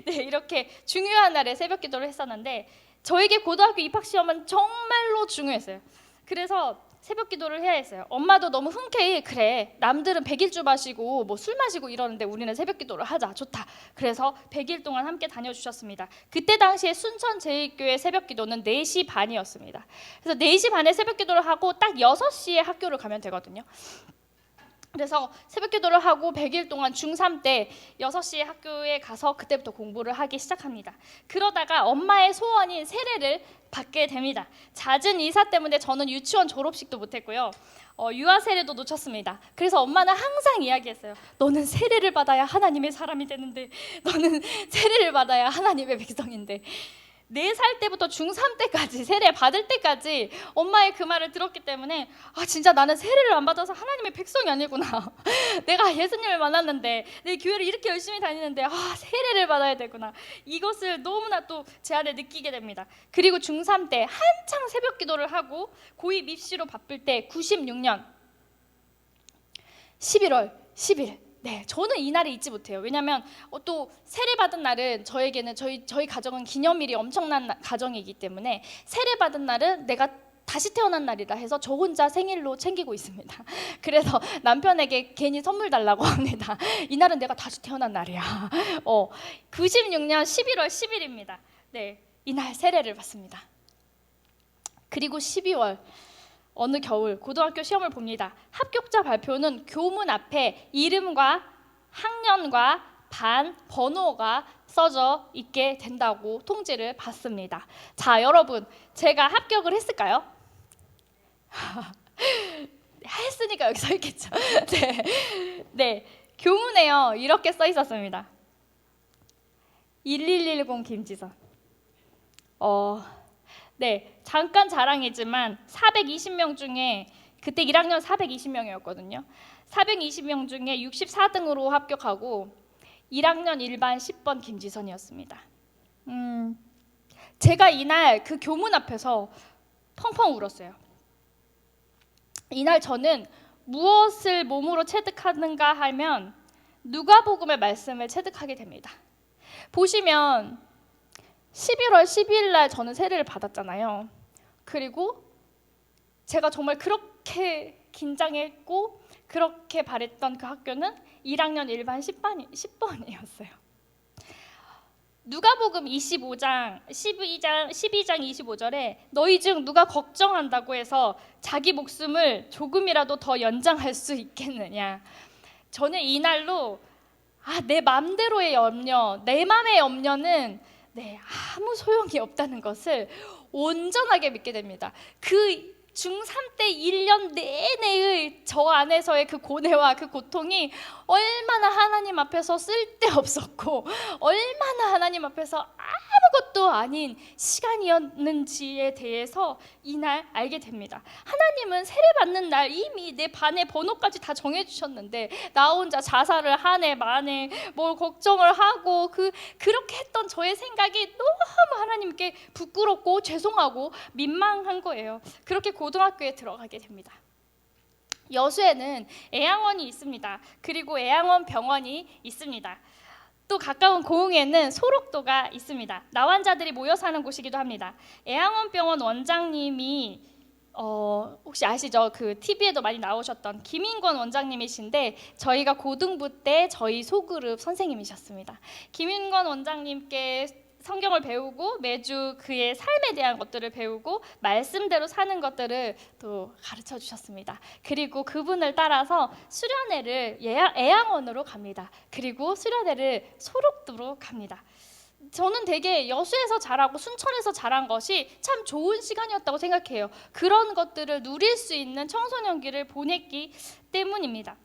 네, 이렇게 중요한 날에 새벽 기도를 했었는데 저에게 고등학교 입학 시험은 정말로 중요했어요. 그래서 새벽 기도를 해야 했어요. 엄마도 너무 흔쾌히 그래, 남들은 100일주 마시고 뭐 술 마시고 이러는데 우리는 새벽 기도를 하자, 좋다. 그래서 100일 동안 함께 다녀주셨습니다. 그때 당시에 순천 제일교회 새벽 기도는 4시 반이었습니다. 그래서 4시 반에 새벽 기도를 하고 딱 6시에 학교를 가면 되거든요. 그래서 새벽 기도를 하고 100일 동안 중3 때 6시에 학교에 가서 그때부터 공부를 하기 시작합니다. 그러다가 엄마의 소원인 세례를 받게 됩니다. 잦은 이사 때문에 저는 유치원 졸업식도 못했고요. 유아 세례도 놓쳤습니다. 그래서 엄마는 항상 이야기했어요. 너는 세례를 받아야 하나님의 사람이 되는데, 너는 세례를 받아야 하나님의 백성인데. 4살 때부터 중3 때까지 세례 받을 때까지 엄마의 그 말을 들었기 때문에 진짜 나는 세례를 안 받아서 하나님의 백성이 아니구나. 내가 예수님을 만났는데 내 교회를 이렇게 열심히 다니는데 세례를 받아야 되구나. 이것을 너무나 또 제 안에 느끼게 됩니다. 그리고 중3 때 한창 새벽 기도를 하고 고2 입시로 바쁠 때 96년 11월 10일 네, 저는 이 날을 잊지 못해요. 왜냐하면 또 세례 받은 날은 저에게는 저희 가정은 기념일이 엄청난 가정이기 때문에 세례 받은 날은 내가 다시 태어난 날이라 해서 저 혼자 생일로 챙기고 있습니다. 그래서 남편에게 괜히 선물 달라고 합니다. 이날은 내가 다시 태어난 날이야. 96년 11월 10일입니다. 네, 이날 세례를 받습니다. 그리고 12월 어느 겨울 고등학교 시험을 봅니다. 합격자 발표는 교문 앞에 이름과 학년과 반 번호가 써져 있게 된다고 통지를 받습니다. 자, 여러분, 제가 합격을 했을까요? 했으니까 여기 서 있겠죠. 네, 교문에요 이렇게 써 있었습니다. 1110 김지선. 네, 잠깐 자랑이지만 420명 중에 그때 1학년 420명이었거든요. 420명 중에 64등으로 합격하고 1학년 1반 10번 김지선이었습니다. 제가 이날 그 교문 앞에서 펑펑 울었어요. 이날 저는 무엇을 몸으로 체득하는가 하면 누가복음의 말씀을 체득하게 됩니다. 보시면 11월 12일 날 저는 세례를 받았잖아요. 그리고 제가 정말 그렇게 긴장했고 그렇게 바랬던 그 학교는 1학년 1반 10번이었어요. 누가복음 12장 25절에 너희 중 누가 걱정한다고 해서 자기 목숨을 조금이라도 더 연장할 수 있겠느냐. 저는 이날로 내 맘대로의 염려, 내 맘의 염려는 아무 소용이 없다는 것을 온전하게 믿게 됩니다. 그 중3 때 1년 내내의 저 안에서의 그 고뇌와 그 고통이 얼마나 하나님 앞에서 쓸데없었고 얼마나 하나님 앞에서 아무것도 아닌 시간이었는지에 대해서 이날 알게 됩니다. 하나님은 세례받는 날 이미 내 반의 번호까지 다 정해주셨는데 나 혼자 자살을 하네 마네 뭘 걱정을 하고 그렇게 했던 저의 생각이 너무 하나님께 부끄럽고 죄송하고 민망한 거예요. 그렇게 고등학교에 들어가게 됩니다. 여수에는 애양원이 있습니다. 그리고 애양원 병원이 있습니다. 또 가까운 고흥에는 소록도가 있습니다. 나환자들이 모여 사는 곳이기도 합니다. 애양원 병원 원장님이 혹시 아시죠? 그 TV에도 많이 나오셨던 김인권 원장님이신데 저희가 고등부 때 저희 소그룹 선생님이셨습니다. 김인권 원장님께 성경을 배우고 매주 그의 삶에 대한 것들을 배우고 말씀대로 사는 것들을 또 가르쳐 주셨습니다. 그리고 그분을 따라서 수련회를 애양원으로 갑니다. 그리고 수련회를 소록도로 갑니다. 저는 되게 여수에서 자라고 순천에서 자란 것이 참 좋은 시간이었다고 생각해요. 그런 것들을 누릴 수 있는 청소년기를 보냈기 때문입니다.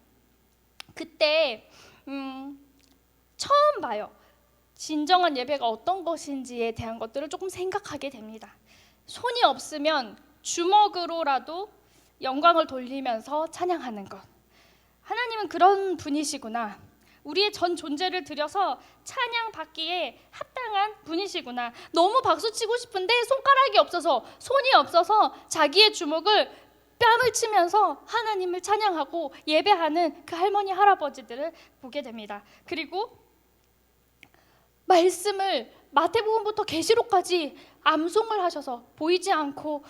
그때 처음 봐요. 진정한 예배가 어떤 것인지에 대한 것들을 조금 생각하게 됩니다. 손이 없으면 주먹으로라도 영광을 돌리면서 찬양하는 것. 하나님은 그런 분이시구나. 우리의 전 존재를 들여서 찬양받기에 합당한 분이시구나. 너무 박수치고 싶은데 손가락이 없어서 손이 없어서 자기의 주먹을 뺨을 치면서 하나님을 찬양하고 예배하는 그 할머니 할아버지들을 보게 됩니다. 그리고 말씀을 마태복음부터 계시록까지 암송을 하셔서 보이지 않고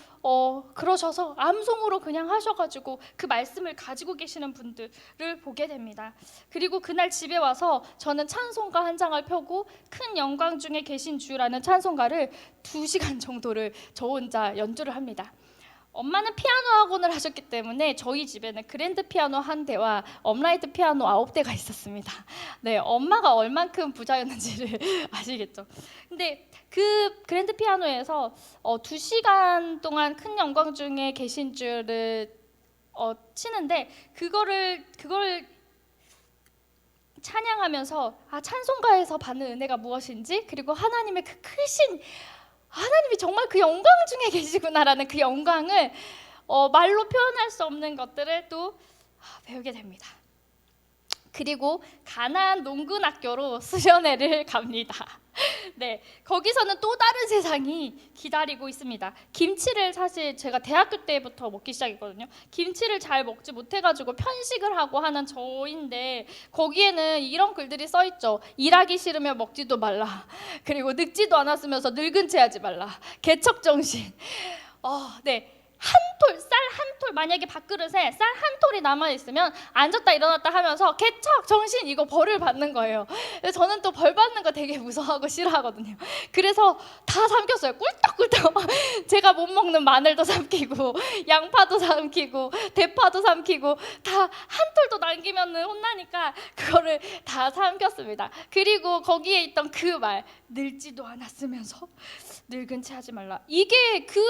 그러셔서 암송으로 그냥 하셔가지고 그 말씀을 가지고 계시는 분들을 보게 됩니다. 그리고 그날 집에 와서 저는 찬송가 한 장을 펴고 큰 영광 중에 계신 주라는 찬송가를 2시간 정도를 저 혼자 연주를 합니다. 엄마는 피아노 학원을 하셨기 때문에 저희 집에는 그랜드 피아노 1대와 업라이트 피아노 9대가 있었습니다. 네, 엄마가 얼만큼 부자였는지를 아시겠죠? 근데 그 그랜드 피아노에서 2시간 동안 큰 영광 중에 계신 주를 치는데 그걸 찬양하면서 찬송가에서 받는 은혜가 무엇인지 그리고 하나님의 그 크신 하나님이 정말 그 영광 중에 계시구나라는 그 영광을 말로 표현할 수 없는 것들을 또 배우게 됩니다. 그리고 가나안 농군학교로 수련회를 갑니다. 네, 거기서는 또 다른 세상이 기다리고 있습니다. 김치를 사실 제가 대학교 때부터 먹기 시작했거든요. 김치를 잘 먹지 못해가지고 편식을 하고 하는 저인데 거기에는 이런 글들이 써있죠. 일하기 싫으면 먹지도 말라. 그리고 늙지도 않았으면서 늙은 채 하지 말라. 개척정신. 네. 쌀 한 톨, 만약에 밥그릇에 쌀 한 톨이 남아있으면 앉았다 일어났다 하면서 개척 정신 이거 벌을 받는 거예요. 저는 또 벌 받는 거 되게 무서워하고 싫어하거든요. 그래서 다 삼켰어요. 꿀떡꿀떡. 제가 못 먹는 마늘도 삼키고 양파도 삼키고 대파도 삼키고 다 한 톨도 남기면 혼나니까 그거를 다 삼켰습니다. 그리고 거기에 있던 그 말, 늙지도 않았으면서 늙은 채 하지 말라. 이게 그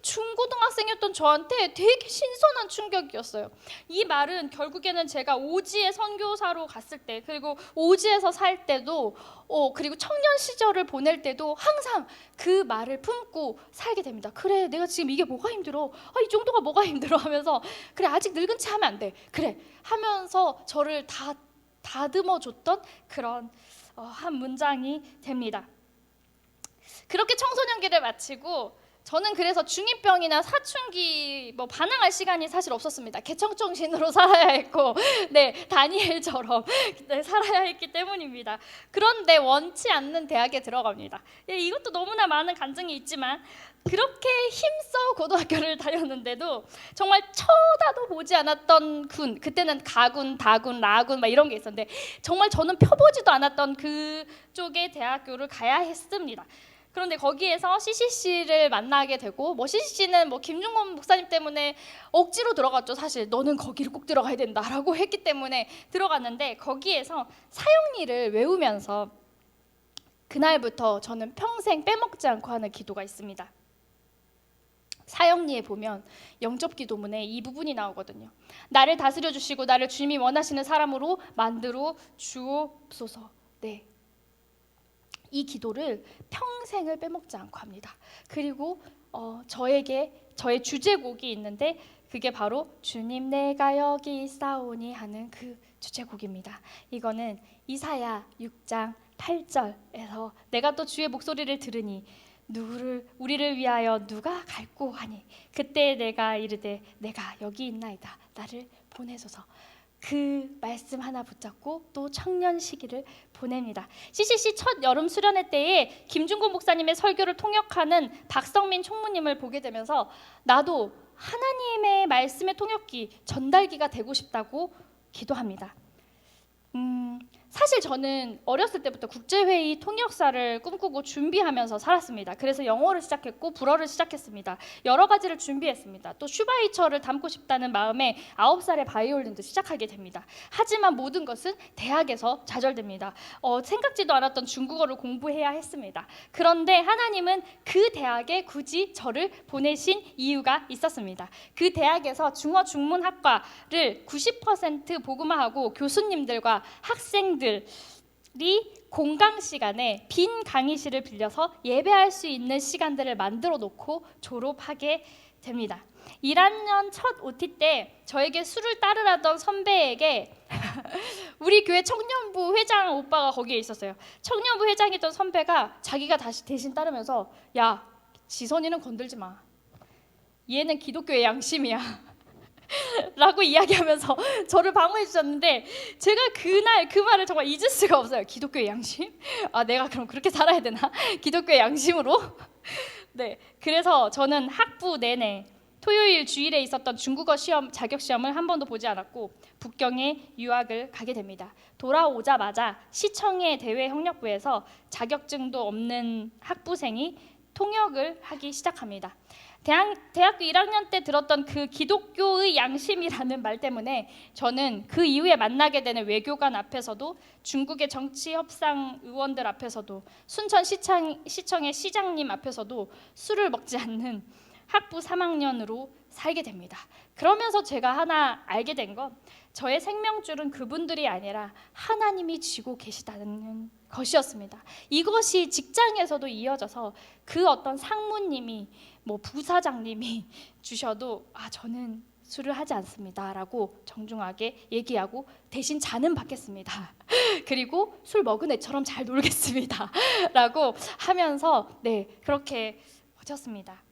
중고등학생이었던 저한테 되게 신선한 충격이었어요. 이 말은 결국에는 제가 오지에 선교사로 갔을 때, 그리고 오지에서 살 때도, 그리고 청년 시절을 보낼 때도 항상 그 말을 품고 살게 됩니다. 그래, 내가 지금 이게 뭐가 힘들어? 이 정도가 뭐가 힘들어? 하면서 그래, 아직 늙은 채 하면 안 돼. 그래 하면서 저를 다듬어 줬던 그런 한 문장이 됩니다. 그렇게 청소년기를 마치고 저는 그래서 중2병이나 사춘기 반항할 시간이 사실 없었습니다. 개척정신으로 살아야 했고, 네, 다니엘처럼 살아야 했기 때문입니다. 그런데 원치 않는 대학에 들어갑니다. 이것도 너무나 많은 간증이 있지만 그렇게 힘써 고등학교를 다녔는데도 정말 쳐다도 보지 않았던 군, 그때는 가군, 다군, 라군 이런 게 있었는데 정말 저는 펴보지도 않았던 그쪽의 대학교를 가야 했습니다. 그런데 거기에서 CCC를 만나게 되고 CCC는 김중곤 목사님 때문에 억지로 들어갔죠. 사실 너는 거기를 꼭 들어가야 된다라고 했기 때문에 들어갔는데 거기에서 사형리를 외우면서 그날부터 저는 평생 빼먹지 않고 하는 기도가 있습니다. 사형리에 보면 영접기도문에 이 부분이 나오거든요. 나를 다스려 주시고 나를 주님이 원하시는 사람으로 만들어 주옵소서. 네. 이 기도를 평생을 빼먹지 않고 합니다. 그리고 저에게 저의 주제곡이 있는데 그게 바로 주님 내가 여기 있사오니 하는 그 주제곡입니다. 이거는 이사야 6장 8절에서 내가 또 주의 목소리를 들으니 우리를 위하여 누가 갈고 하니 그때 내가 이르되 내가 여기 있나이다 나를 보내소서. 그 말씀 하나 붙잡고 또 청년 시기를 보냅니다. CCC 첫 여름 수련회 때에 김중곤 목사님의 설교를 통역하는 박성민 총무님을 보게 되면서 나도 하나님의 말씀의 통역기, 전달기가 되고 싶다고 기도합니다. 사실 저는 어렸을 때부터 국제회의 통역사를 꿈꾸고 준비하면서 살았습니다. 그래서 영어를 시작했고 불어를 시작했습니다. 여러 가지를 준비했습니다. 또 슈바이처를 담고 싶다는 마음에 9살에 바이올린도 시작하게 됩니다. 하지만 모든 것은 대학에서 좌절됩니다. 생각지도 않았던 중국어를 공부해야 했습니다. 그런데 하나님은 그 대학에 굳이 저를 보내신 이유가 있었습니다. 그 대학에서 중어 중문학과를 90% 복음화하고 교수님들과 학생들이 공강 시간에 빈 강의실을 빌려서 예배할 수 있는 시간들을 만들어 놓고 졸업하게 됩니다. 1학년 첫 OT 때 저에게 술을 따르라던 선배에게 우리 교회 청년부 회장 오빠가 거기에 있었어요. 청년부 회장이던 선배가 자기가 다시 대신 따르면서 야, 지선이는 건들지 마. 얘는 기독교의 양심이야. 라고 이야기하면서 저를 방어해 주셨는데 제가 그날 그 말을 정말 잊을 수가 없어요. 기독교의 양심? 내가 그럼 그렇게 살아야 되나? 기독교의 양심으로? 네, 그래서 저는 학부 내내 토요일 주일에 있었던 중국어 시험 자격 시험을 한 번도 보지 않았고 북경에 유학을 가게 됩니다. 돌아오자마자 시청회 대외 협력부에서 자격증도 없는 학부생이 통역을 하기 시작합니다. 대학교 1학년 때 들었던 그 기독교의 양심이라는 말 때문에 저는 그 이후에 만나게 되는 외교관 앞에서도 중국의 정치협상 의원들 앞에서도 순천 시청의 시장님 앞에서도 술을 먹지 않는 학부 3학년으로 살게 됩니다. 그러면서 제가 하나 알게 된 건 저의 생명줄은 그분들이 아니라 하나님이 쥐고 계시다는 것이었습니다. 이것이 직장에서도 이어져서 그 어떤 상무님이 부사장님이 주셔도 저는 술을 하지 않습니다 라고 정중하게 얘기하고 대신 잔은 받겠습니다. 그리고 술 먹은 애처럼 잘 놀겠습니다 라고 하면서 그렇게 버텼습니다.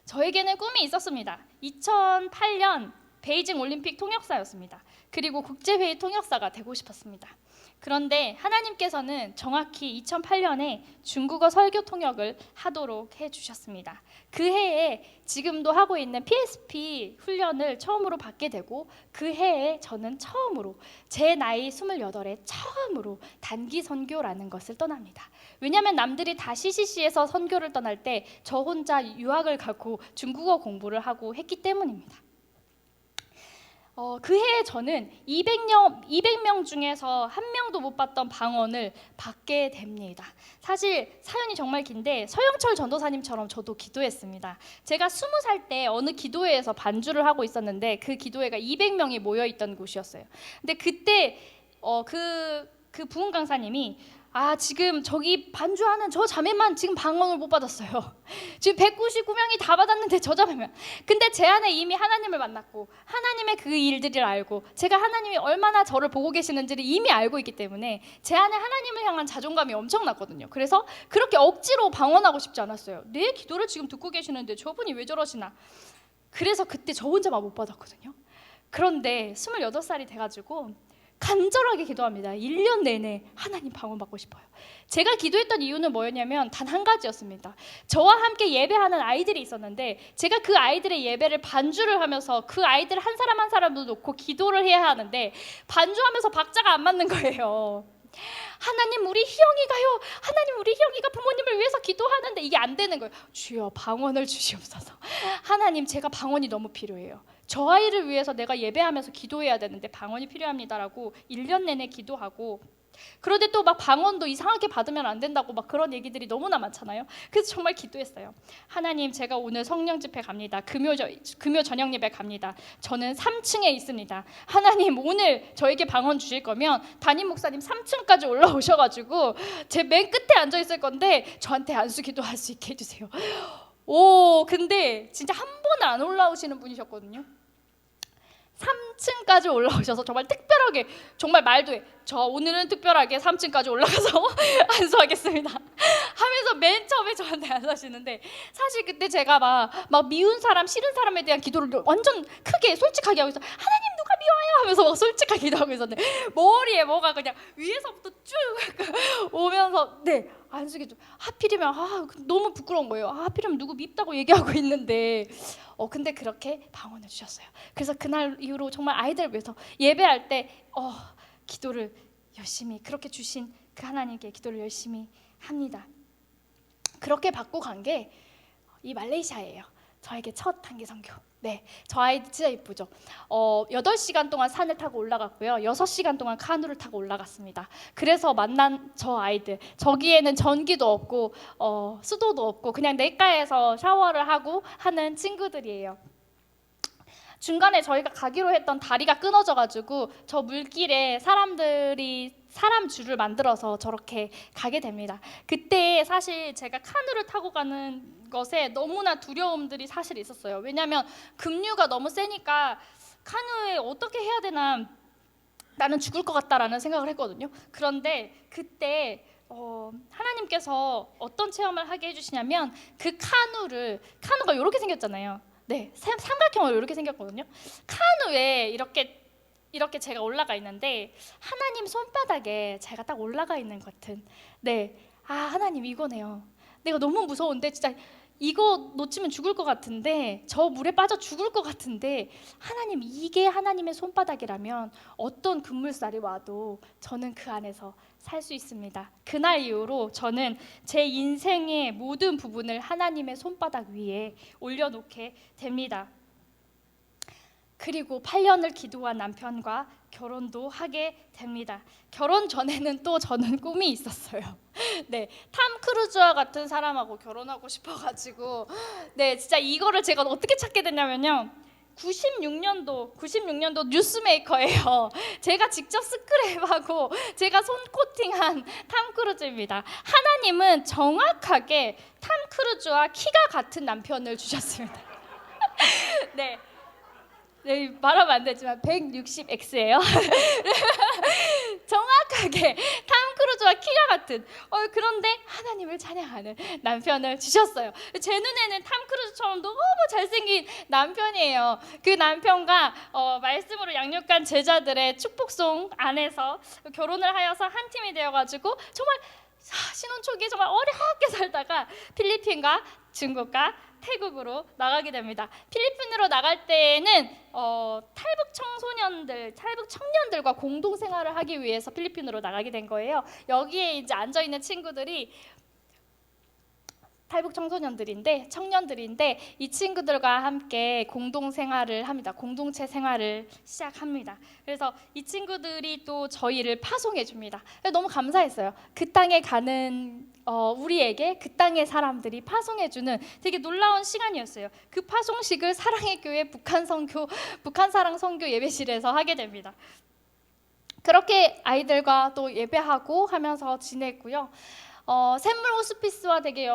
저에게는 꿈이 있었습니다. 2008년 베이징 올림픽 통역사였습니다. 그리고 국제회의 통역사가 되고 싶었습니다. 그런데 하나님께서는 정확히 2008년에 중국어 설교 통역을 하도록 해주셨습니다. 그 해에 지금도 하고 있는 PSP 훈련을 처음으로 받게 되고, 그 해에 저는 처음으로 제 나이 28에 처음으로 단기 선교라는 것을 떠납니다. 왜냐하면 남들이 다 CCC에서 선교를 떠날 때 저 혼자 유학을 가고 중국어 공부를 하고 했기 때문입니다. 그 해에 저는 200명 중에서 한 명도 못 받던 방언을 받게 됩니다. 사실 사연이 정말 긴데 서영철 전도사님처럼 저도 기도했습니다. 제가 20살 때 어느 기도회에서 반주를 하고 있었는데 그 기도회가 200명이 모여있던 곳이었어요. 근데 그때 그 부흥 강사님이 지금 저기 반주하는 저 자매만 지금 방언을 못 받았어요. 지금 199명이 다 받았는데 저 자매만. 근데 제 안에 이미 하나님을 만났고 하나님의 그 일들을 알고 제가 하나님이 얼마나 저를 보고 계시는지를 이미 알고 있기 때문에 제 안에 하나님을 향한 자존감이 엄청났거든요. 그래서 그렇게 억지로 방언하고 싶지 않았어요. 내 기도를 지금 듣고 계시는데 저분이 왜 저러시나. 그래서 그때 저 혼자만 못 받았거든요. 그런데 28살이 돼가지고 간절하게 기도합니다. 1년 내내 하나님 방언 받고 싶어요. 제가 기도했던 이유는 뭐였냐면 단 한 가지였습니다. 저와 함께 예배하는 아이들이 있었는데 제가 그 아이들의 예배를 반주를 하면서 그 아이들 한 사람 한 사람도 놓고 기도를 해야 하는데 반주하면서 박자가 안 맞는 거예요. 하나님 우리 희영이가요. 하나님 우리 희영이가 부모님을 위해서 기도하는데 이게 안 되는 거예요. 주여 방언을 주시옵소서. 하나님 제가 방언이 너무 필요해요. 저 아이를 위해서 내가 예배하면서 기도해야 되는데 방언이 필요합니다라고 1년 내내 기도하고, 그런데 또 막 방언도 이상하게 받으면 안 된다고 막 그런 얘기들이 너무나 많잖아요. 그래서 정말 기도했어요. 하나님 제가 오늘 성령 집회 갑니다. 금요 저녁 예배 갑니다. 저는 3층에 있습니다. 하나님 오늘 저에게 방언 주실 거면 담임 목사님 3층까지 올라오셔가지고 제 맨 끝에 앉아 있을 건데 저한테 안수 기도할 수 있게 해주세요. 근데 진짜 한 번을 안 올라오시는 분이셨거든요. 3층까지 올라오셔서 정말 특별하게, 정말 말도 해. 저 오늘은 특별하게 3층까지 올라가서 안수하겠습니다 하면서 맨 처음에 저한테 안수하시는데, 사실 그때 제가 막 미운 사람, 싫은 사람에 대한 기도를 완전 크게 솔직하게 하고 있어. 하나님 누가 미워요 하면서 막 솔직하게 기도하고 있었는데 머리에 뭐가 그냥 위에서부터 쭉 오면서 안수기도 하필이면 너무 부끄러운 거예요. 하필이면 누구 밉다고 얘기하고 있는데 근데 그렇게 방언을 주셨어요. 그래서 그날 이후로 정말 아이들 위해서 예배할 때 기도를 열심히, 그렇게 주신 그 하나님께 기도를 열심히 합니다. 그렇게 받고 간 게 이 말레이시아예요. 저에게 첫 단기 선교. 저 아이들 진짜 이쁘죠. 8시간 동안 산을 타고 올라갔고요. 6시간 동안 카누를 타고 올라갔습니다. 그래서 만난 저 아이들, 저기에는 전기도 없고 수도도 없고 그냥 냇가에서 샤워를 하고 하는 친구들이에요. 중간에 저희가 가기로 했던 다리가 끊어져가지고 저 물길에 사람들이 사람 줄을 만들어서 저렇게 가게 됩니다. 그때 사실 제가 카누를 타고 가는 것에 너무나 두려움들이 사실 있었어요. 왜냐하면 급류가 너무 세니까 카누에 어떻게 해야 되나, 나는 죽을 것 같다라는 생각을 했거든요. 그런데 그때 하나님께서 어떤 체험을 하게 해주시냐면, 그 카누가 이렇게 생겼잖아요. 삼각형으로 이렇게 생겼거든요. 카누에 이렇게 제가 올라가 있는데 하나님 손바닥에 제가 딱 올라가 있는 것 같은, 하나님 이거네요. 내가 너무 무서운데 진짜 이거 놓치면 죽을 것 같은데, 저 물에 빠져 죽을 것 같은데, 하나님 이게 하나님의 손바닥이라면 어떤 급물살이 와도 저는 그 안에서 살 수 있습니다. 그날 이후로 저는 제 인생의 모든 부분을 하나님의 손바닥 위에 올려놓게 됩니다. 그리고 8년을 기도한 남편과 결혼도 하게 됩니다. 결혼 전에는 또 저는 꿈이 있었어요. 탐 크루즈와 같은 사람하고 결혼하고 싶어가지고 진짜 이거를 제가 어떻게 찾게 됐냐면요, 96년도 뉴스메이커예요. 제가 직접 스크랩하고 제가 손 코팅한 탐 크루즈입니다. 하나님은 정확하게 탐 크루즈와 키가 같은 남편을 주셨습니다. 말하면 안 되지만 160X예요. 정확하게 탐 크루즈 포도주와 키가 같은 그런데 하나님을 찬양하는 남편을 주셨어요. 제 눈에는 탐 크루즈처럼 너무 잘생긴 남편이에요. 그 남편과 말씀으로 양육한 제자들의 축복송 안에서 결혼을 하여서 한 팀이 되어가지고 정말 신혼 초기에 정말 어렵게 살다가 필리핀과 중국과 태국으로 나가게 됩니다. 필리핀으로 나갈 때에는 탈북 청년들과 공동 생활을 하기 위해서 필리핀으로 나가게 된 거예요. 여기에 이제 앉아 있는 친구들이 탈북 청년들인데 이 친구들과 함께 공동 생활을 합니다. 공동체 생활을 시작합니다. 그래서 이 친구들이 또 저희를 파송해 줍니다. 너무 감사했어요. 그 땅에 가는 우리에게 그 땅의 사람들이 파송해 주는 되게 놀라운 시간이었어요. 그 파송식을 사랑의 교회 북한사랑 선교 예배실에서 하게 됩니다. 그렇게 아이들과 또 예배하고 하면서 지냈고요. 샘물 호스피스와 되게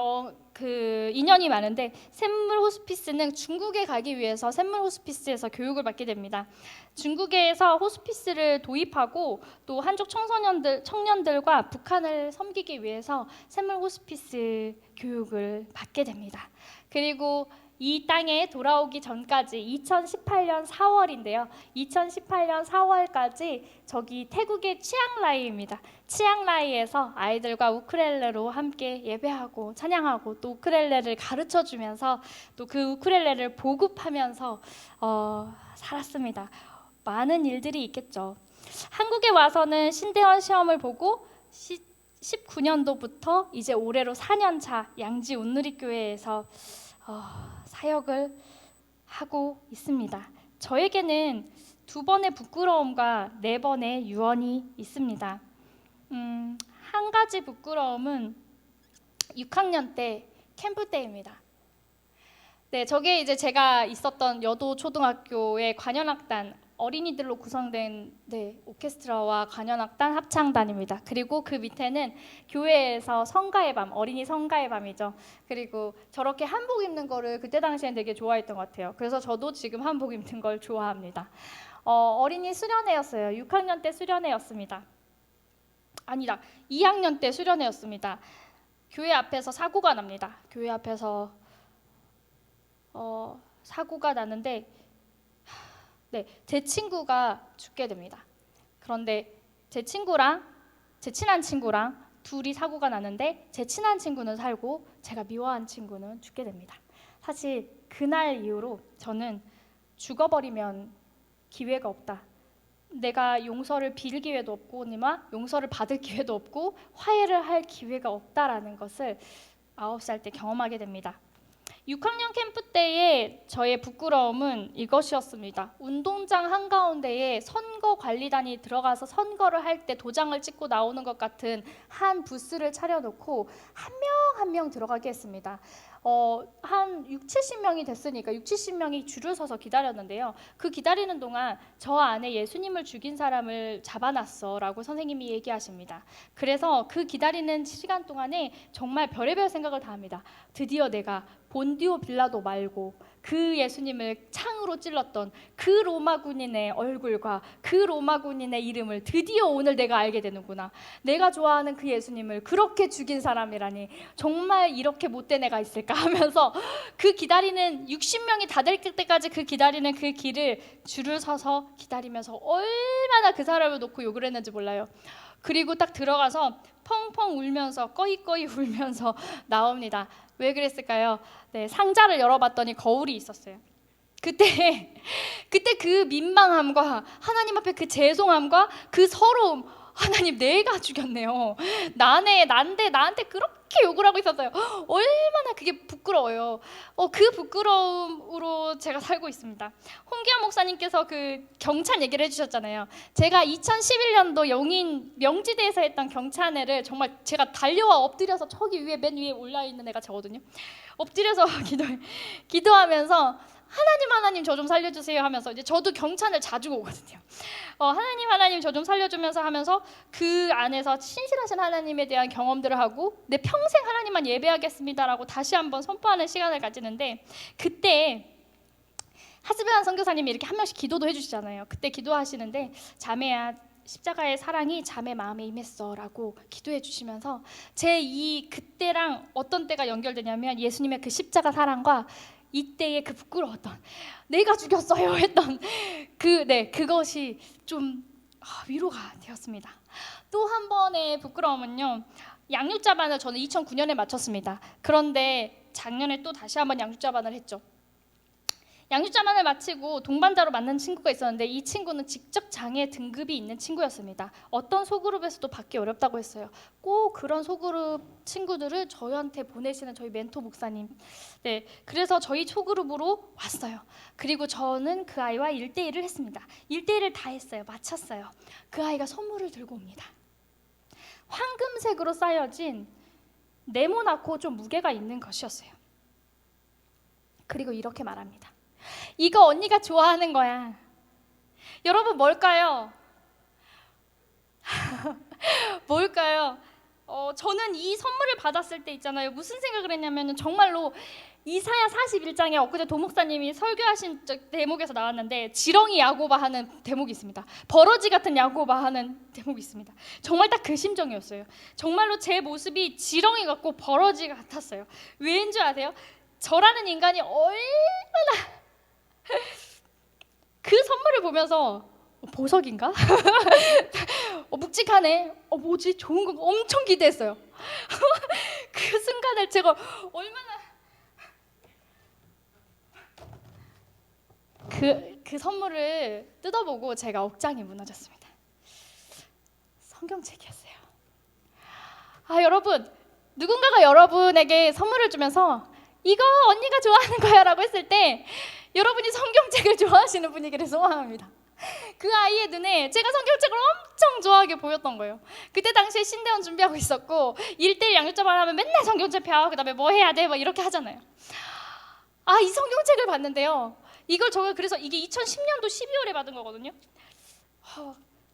인연이 많은데, 샘물 호스피스는 중국에 가기 위해서 샘물 호스피스에서 교육을 받게 됩니다. 중국에서 호스피스를 도입하고 또 한족 청년들과 북한을 섬기기 위해서 샘물 호스피스 교육을 받게 됩니다. 그리고 이 땅에 돌아오기 전까지 2018년 4월인데요. 2018년 4월까지 저기 태국의 치앙라이입니다. 치앙라이에서 아이들과 우크렐레로 함께 예배하고 찬양하고 또 우크렐레를 가르쳐주면서 또 그 우크렐레를 보급하면서 살았습니다. 많은 일들이 있겠죠. 한국에 와서는 신대원 시험을 보고 19년도부터 이제 올해로 4년차 양지 온누리교회에서 사역을 하고 있습니다. 저에게는 2번의 부끄러움과 4번의 유언이 있습니다. 한 가지 부끄러움은 6학년 때 캠프 때입니다. 네, 저게 이제 제가 있었던 여도 초등학교의 관현악단, 어린이들로 구성된 오케스트라와 관현악단 합창단입니다. 그리고 그 밑에는 교회에서 성가의 밤, 어린이 성가의 밤이죠. 그리고 저렇게 한복 입는 거를 그때 당시엔 되게 좋아했던 것 같아요. 그래서 저도 지금 한복 입는 걸 좋아합니다. 어린이 수련회였어요. 6학년 때 수련회였습니다. 아니다, 2학년 때 수련회였습니다. 교회 앞에서 사고가 납니다. 교회 앞에서 사고가 나는데 제 친구가 죽게 됩니다. 그런데 제 친한 친구랑 둘이 사고가 나는데 제 친한 친구는 살고 제가 미워한 친구는 죽게 됩니다. 사실 그날 이후로 저는 죽어버리면 기회가 없다. 내가 용서를 빌 기회도 없고 용서를 받을 기회도 없고 화해를 할 기회가 없다라는 것을 9살 때 경험하게 됩니다. 6학년 캠프 때의 저의 부끄러움은 이것이었습니다. 운동장 한가운데에 선거관리단이 들어가서 선거를 할 때 도장을 찍고 나오는 것 같은 한 부스를 차려놓고 한 명 한 명 들어가게 했습니다. 한 60-70명이 됐으니까 60-70명이 줄을 서서 기다렸는데요. 그 기다리는 동안 저 안에 예수님을 죽인 사람을 잡아놨어 라고 선생님이 얘기하십니다. 그래서 그 기다리는 시간 동안에 정말 별의별 생각을 다 합니다. 드디어 내가 본디오 빌라도 말고 그 예수님을 창으로 찔렀던 그 로마 군인의 얼굴과 그 로마 군인의 이름을 드디어 오늘 내가 알게 되는구나. 내가 좋아하는 그 예수님을 그렇게 죽인 사람이라니 정말 이렇게 못된 애가 있을까 하면서 그 기다리는 60명이 다 될 때까지 그 기다리는 그 길을 줄을 서서 기다리면서 얼마나 그 사람을 놓고 욕을 했는지 몰라요. 그리고 딱 들어가서 펑펑 울면서 꺼이꺼이 울면서 나옵니다. 왜 그랬을까요? 상자를 열어봤더니 거울이 있었어요. 그때 그 민망함과 하나님 앞에 그 죄송함과 그 서러움, 하나님 내가 죽였네요. 나한테 그렇게 욕을 하고 있었어요. 얼마나 그게 부끄러워요. 그 부끄러움으로 제가 살고 있습니다. 홍기환 목사님께서 그 경찬 얘기를 해주셨잖아요. 제가 2011년도 영인 명지대에서 했던 경찬회를 정말 제가 달려와 엎드려서 저기 맨 위에 올라있는 애가 저거든요. 엎드려서 기도하면서 하나님 저 좀 살려주세요 하면서 이제 저도 경찬을 자주 오거든요. 하나님 저 좀 살려주면서 하면서 그 안에서 신실하신 하나님에 대한 경험들을 하고 내 평생 하나님만 예배하겠습니다라고 다시 한번 선포하는 시간을 가지는데, 그때 하스베한 선교사님이 이렇게 한 명씩 기도도 해주시잖아요. 그때 기도하시는데 자매야 십자가의 사랑이 자매 마음에 임했어라고 기도해 주시면서 제 이 그때랑 어떤 때가 연결되냐면 예수님의 그 십자가 사랑과 이때의 그 부끄러웠던 내가 죽였어요 했던 그것이 좀 위로가 되었습니다. 또 한 번의 부끄러움은요, 양육자반을 저는 2009년에 마쳤습니다. 그런데 작년에 또 다시 한번 양육자반을 했죠. 양육자반을 마치고 동반자로 만난 친구가 있었는데 이 친구는 지적 장애 등급이 있는 친구였습니다. 어떤 소그룹에서도 받기 어렵다고 했어요. 꼭 그런 소그룹 친구들을 저희한테 보내시는 저희 멘토 목사님, 그래서 저희 소그룹으로 왔어요. 그리고 저는 그 아이와 1대1을 했습니다. 1대1을 다 했어요. 마쳤어요. 그 아이가 선물을 들고 옵니다. 황금색으로 쌓여진 네모나고 좀 무게가 있는 것이었어요. 그리고 이렇게 말합니다. 이거 언니가 좋아하는 거야. 여러분, 뭘까요? 뭘까요? 저는 이 선물을 받았을 때 있잖아요, 무슨 생각을 했냐면 정말로 이사야 41장에 엊그제 도목사님이 설교하신 대목에서 나왔는데 지렁이 야고바 하는 대목이 있습니다. 버러지 같은 야고바 하는 대목이 있습니다. 정말 딱 그 심정이었어요. 정말로 제 모습이 지렁이 같고 버러지 같았어요. 왜인 줄 아세요? 저라는 인간이 얼마나 그 선물을 보면서 보석인가? 묵직하네. 뭐지? 좋은 거 엄청 기대했어요. 그 순간을 제가 얼마나 그 선물을 뜯어보고 제가 억장이 무너졌습니다. 성경책이었어요. 여러분, 누군가가 여러분에게 선물을 주면서 이거 언니가 좋아하는 거야 라고 했을 때 여러분이 성경책을 좋아하시는 분이기를 소망합니다. 그 아이의 눈에 제가 성경책을 엄청 좋아하게 보였던 거예요. 그때 당시에 신대원 준비하고 있었고 1대1 양육자반 하면 맨날 성경책 펴, 그 다음에 뭐 해야 돼? 막 이렇게 하잖아요. 이 성경책을 봤는데요, 제가 그래서 이게 2010년도 12월에 받은 거거든요.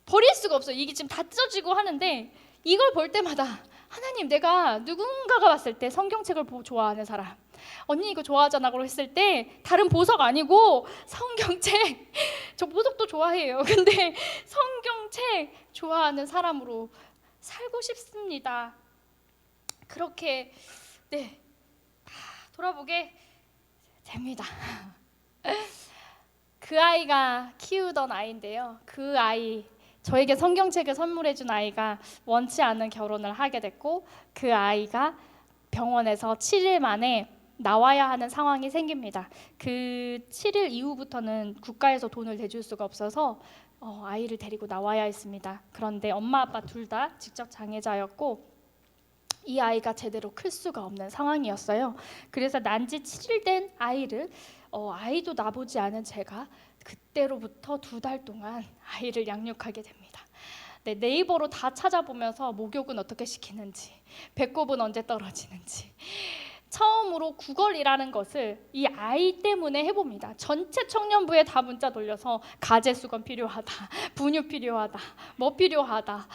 버릴 수가 없어요. 이게 지금 다 찢어지고 하는데 이걸 볼 때마다 하나님, 내가 누군가가 봤을 때 성경책을 좋아하는 사람, 언니 이거 좋아하잖아 라고 했을 때 다른 보석 아니고 성경책, 저 보석도 좋아해요. 근데 성경책 좋아하는 사람으로 살고 싶습니다. 그렇게 돌아보게 됩니다. 그 아이가 키우던 아이인데요, 그 아이, 저에게 성경책을 선물해준 아이가 원치 않은 결혼을 하게 됐고 그 아이가 병원에서 7일 만에 나와야 하는 상황이 생깁니다. 그 7일 이후부터는 국가에서 돈을 대줄 수가 없어서 아이를 데리고 나와야 했습니다. 그런데 엄마 아빠 둘 다 지적 장애자였고 이 아이가 제대로 클 수가 없는 상황이었어요. 그래서 난지 7일 된 아이를 아이도 나보지 않은 제가 그때로부터 2달 동안 아이를 양육하게 됩니다. 네이버로 다 찾아보면서 목욕은 어떻게 시키는지, 배꼽은 언제 떨어지는지, 처음으로 구걸이라는 것을 이 아이 때문에 해봅니다. 전체 청년부에 다 문자 돌려서 가제수건 필요하다, 분유 필요하다, 뭐 필요하다.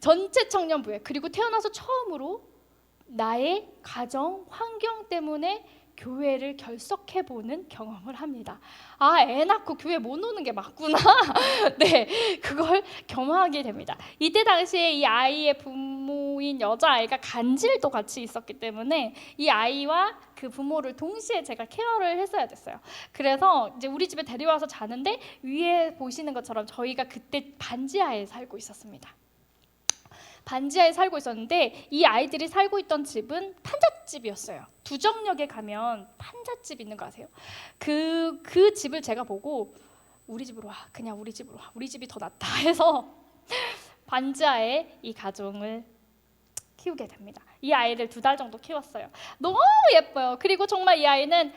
전체 청년부에. 그리고 태어나서 처음으로 나의 가정 환경 때문에 교회를 결석해보는 경험을 합니다. 애 낳고 교회 못 오는 게 맞구나. 그걸 경험하게 됩니다. 이때 당시에 이 아이의 부모인 여자아이가 간질도 같이 있었기 때문에 이 아이와 그 부모를 동시에 제가 케어를 했어야 됐어요. 그래서 이제 우리 집에 데려와서 자는데 위에 보시는 것처럼 저희가 그때 반지하에 살고 있었습니다. 반지하에 살고 있었는데 이 아이들이 살고 있던 집은 판잣집이었어요. 두정역에 가면 판잣집 있는 거 아세요? 그 집을 제가 보고 우리 집으로 와, 그냥 우리 집으로 와, 우리 집이 더 낫다 해서 반지하에 이 가정을 키우게 됩니다. 이 아이를 2달 정도 키웠어요. 너무 예뻐요. 그리고 정말 이 아이는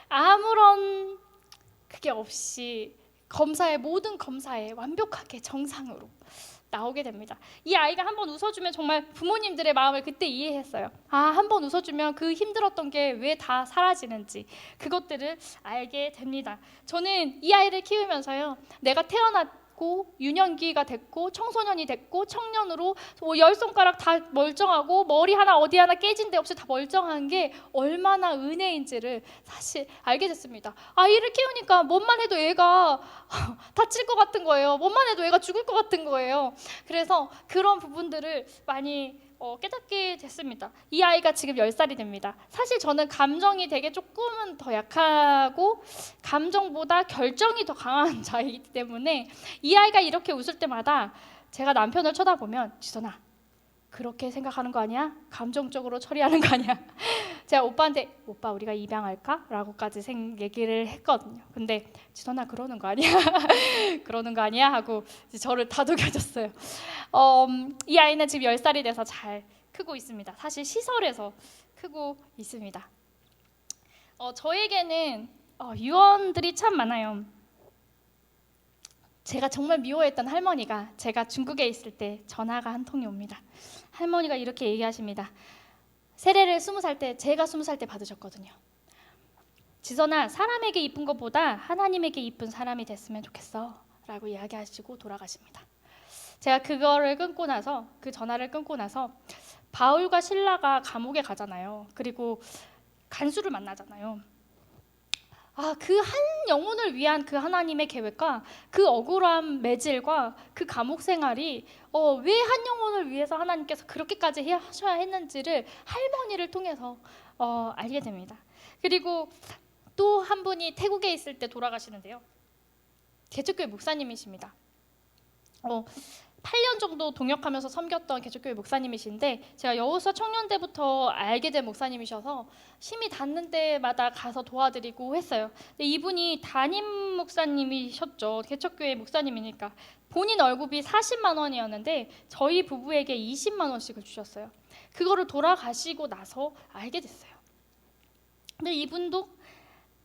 아무런 그게 없이 모든 검사에 완벽하게 정상으로 나오게 됩니다. 이 아이가 한번 웃어주면 정말 부모님들의 마음을 그때 이해했어요. 한번 웃어주면 그 힘들었던 게 왜 다 사라지는지 그것들을 알게 됩니다. 저는 이 아이를 키우면서요, 내가 태어났고 유년기가 됐고 청소년이 됐고 청년으로 10손가락 다 멀쩡하고 머리 하나 어디 하나 깨진 데 없이 다 멀쩡한 게 얼마나 은혜인지를 사실 알게 됐습니다. 아이를 키우니까 뭐만 해도 얘가 다칠 것 같은 거예요. 뭐만 해도 애가 죽을 것 같은 거예요. 그래서 그런 부분들을 많이 깨닫게 됐습니다. 이 아이가 지금 10살이 됩니다. 사실 저는 감정이 되게 조금은 더 약하고 감정보다 결정이 더 강한 자이기 때문에 이 아이가 이렇게 웃을 때마다 제가 남편을 쳐다보면 지선아, 그렇게 생각하는 거 아니야? 감정적으로 처리하는 거 아니야? 제가 오빠한테 오빠 우리가 입양할까? 라고까지 얘기를 했거든요. 근데 지선아 그러는 거 아니야? 그러는 거 아니야? 하고 저를 다독여줬어요. 이 아이는 지금 10살이 돼서 잘 크고 있습니다. 사실 시설에서 크고 있습니다. 저에게는 유언들이 참 많아요. 제가 정말 미워했던 할머니가 제가 중국에 있을 때 전화가 한 통이 옵니다. 할머니가 이렇게 얘기하십니다. 세례를 20살 때, 제가 20살 때 받으셨거든요. 지선아, 사람에게 이쁜 것보다 하나님에게 이쁜 사람이 됐으면 좋겠어 라고 이야기하시고 돌아가십니다. 제가 그거를 끊고 나서, 그 전화를 끊고 나서 바울과 실라가 감옥에 가잖아요. 그리고 간수를 만나잖아요. 그 한 영혼을 위한 그 하나님의 계획과 그 억울한 매질과 그 감옥 생활이 왜 한 영혼을 위해서 하나님께서 그렇게까지 하셔야 했는지를 할머니를 통해서 알게 됩니다. 그리고 또 한 분이 태국에 있을 때 돌아가시는데요. 개척교회 목사님이십니다. 8년 정도 동역하면서 섬겼던 개척교회 목사님이신데 제가 여호수아 청년대부터 알게 된 목사님이셔서 힘이 닿는 데마다 가서 도와드리고 했어요. 근데 이분이 담임 목사님이셨죠. 개척교회 목사님이니까 본인 월급이 40만 원이었는데 저희 부부에게 20만 원씩을 주셨어요. 그거를 돌아가시고 나서 알게 됐어요. 근데 이분도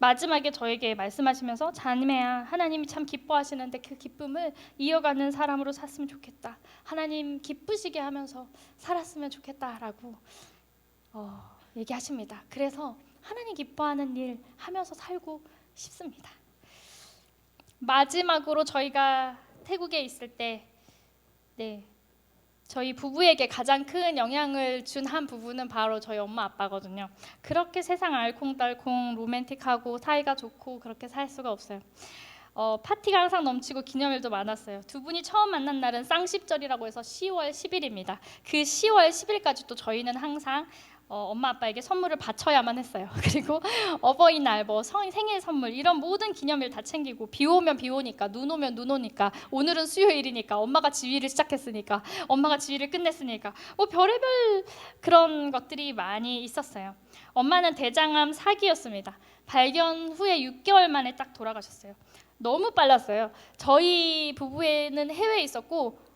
마지막에 저에게 말씀하시면서 자매야, 하나님이 참 기뻐하시는데 그 기쁨을 이어가는 사람으로 샀으면 좋겠다. 하나님 기쁘시게 하면서 살았으면 좋겠다라고 얘기하십니다. 그래서 하나님 기뻐하는 일 하면서 살고 싶습니다. 마지막으로 저희가 태국에 있을 때 저희 부부에게 가장 큰 영향을 준 한 부분은 바로 저희 엄마 아빠거든요. 그렇게 세상 알콩달콩 로맨틱하고 사이가 좋고 그렇게 살 수가 없어요. 파티가 항상 넘치고 기념일도 많았어요. 두 분이 처음 만난 날은 쌍십절이라고 해서 10월 10일입니다. 그 10월 10일까지 또 저희는 항상 엄마 아빠에게 선물을 바쳐야만 했어요. 그리고 어버이날, 생일 선물 이런 모든 기념일 다 챙기고 비 오면 비 오니까 눈 오면 눈 오니까 오늘은 수요일이니까 엄마가 지휘를 시작했으니까 엄마가 지휘를 끝냈으니까 별의별 그런 것들이 많이 있었어요. 엄마는 대장암 4기였습니다. 발견 후에 6개월 만에 딱 돌아가셨어요. 너무 빨랐어요. 저희 부부에는 해외에 있었고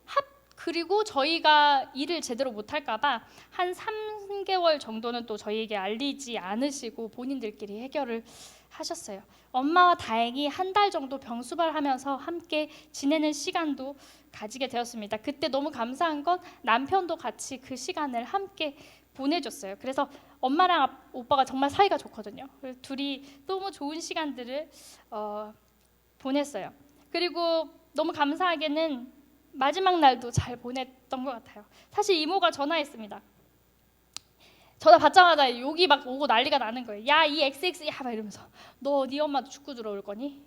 그리고 저희가 일을 제대로 못할까 봐 한 3개월 정도는 또 저희에게 알리지 않으시고 본인들끼리 해결을 하셨어요. 엄마와 다행히 한 달 정도 병수발하면서 함께 지내는 시간도 가지게 되었습니다. 그때 너무 감사한 건 남편도 같이 그 시간을 함께 보내줬어요. 그래서 엄마랑 오빠가 정말 사이가 좋거든요. 그래서 둘이 너무 좋은 시간들을 보냈어요. 그리고 너무 감사하게는 마지막 날도 잘 보냈던 것 같아요. 사실 이모가 전화했습니다. 전화 받자마자 욕이 막 오고 난리가 나는 거예요. 야, 이 XX야 막 이러면서 너 네 엄마도 축구 들어올 거니?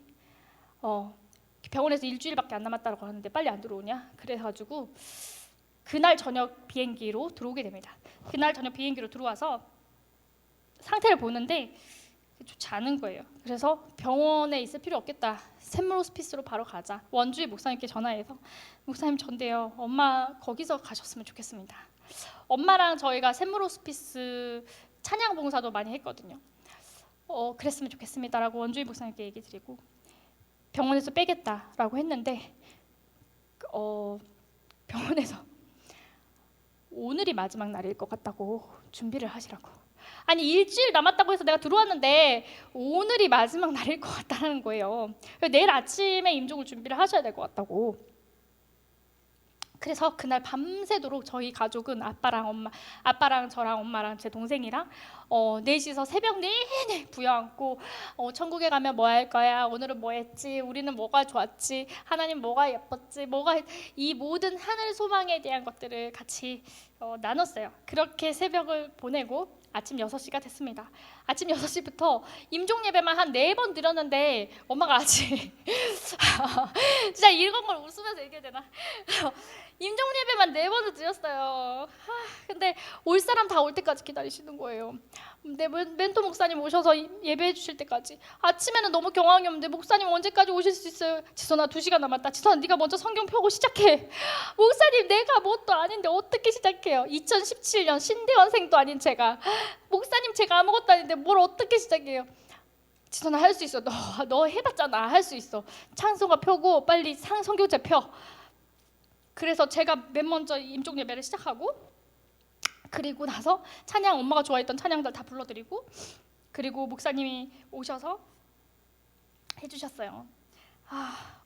병원에서 일주일밖에 안 남았다고 하는데 빨리 안 들어오냐? 그래가지고 그날 저녁 비행기로 들어오게 됩니다. 그날 저녁 비행기로 들어와서 상태를 보는데 좋지 않은 거예요. 그래서 병원에 있을 필요 없겠다. 샘물 호스피스로 바로 가자. 원주의 목사님께 전화해서 목사님 전데요. 엄마 거기서 가셨으면 좋겠습니다. 엄마랑 저희가 샘물 호스피스 찬양 봉사도 많이 했거든요. 그랬으면 좋겠습니다라고 원주의 목사님께 얘기 드리고 병원에서 빼겠다라고 했는데 병원에서 오늘이 마지막 날일 것 같다고 준비를 하시라고. 아니 일주일 남았다고 해서 내가 들어왔는데 오늘이 마지막 날일 것 같다는 거예요. 내일 아침에 임종을 준비를 하셔야 될 것 같다고. 그래서 그날 밤새도록 저희 가족은 아빠랑 저랑 엄마랑 제 동생이랑 넷이서 새벽 내내 부여앉고 천국에 가면 뭐 할 거야? 오늘은 뭐 했지? 우리는 뭐가 좋았지? 하나님 뭐가 예뻤지? 이 모든 하늘 소망에 대한 것들을 같이 나눴어요. 그렇게 새벽을 보내고 아침 6시가 됐습니다. 아침 6시부터 임종 예배만 한 4번 드렸는데 엄마가 아직 진짜 이런 걸 웃으면서 얘기해야 되나? 임종 예배만 4번을 드렸어요. 근데 올 사람 다 올 때까지 기다리시는 거예요. 근데 멘토 목사님 오셔서 예배해 주실 때까지. 아침에는 너무 경황이 없는데 목사님 언제까지 오실 수 있어요? 지선아 2시간 남았다. 지선아 네가 먼저 성경 펴고 시작해. 목사님 내가 뭣도 아닌데 어떻게 시작해요? 2017년 신대원생도 아닌 제가, 목사님 제가 아무것도 아닌데 뭘 어떻게 시작해요? 지선아 할 수 있어. 너 해봤잖아. 할 수 있어. 찬송가 펴고 빨리 성경책 펴. 그래서 제가 맨 먼저 임종 예배를 시작하고, 그리고 나서 찬양, 엄마가 좋아했던 찬양들 다 불러드리고, 그리고 목사님이 오셔서 해주셨어요.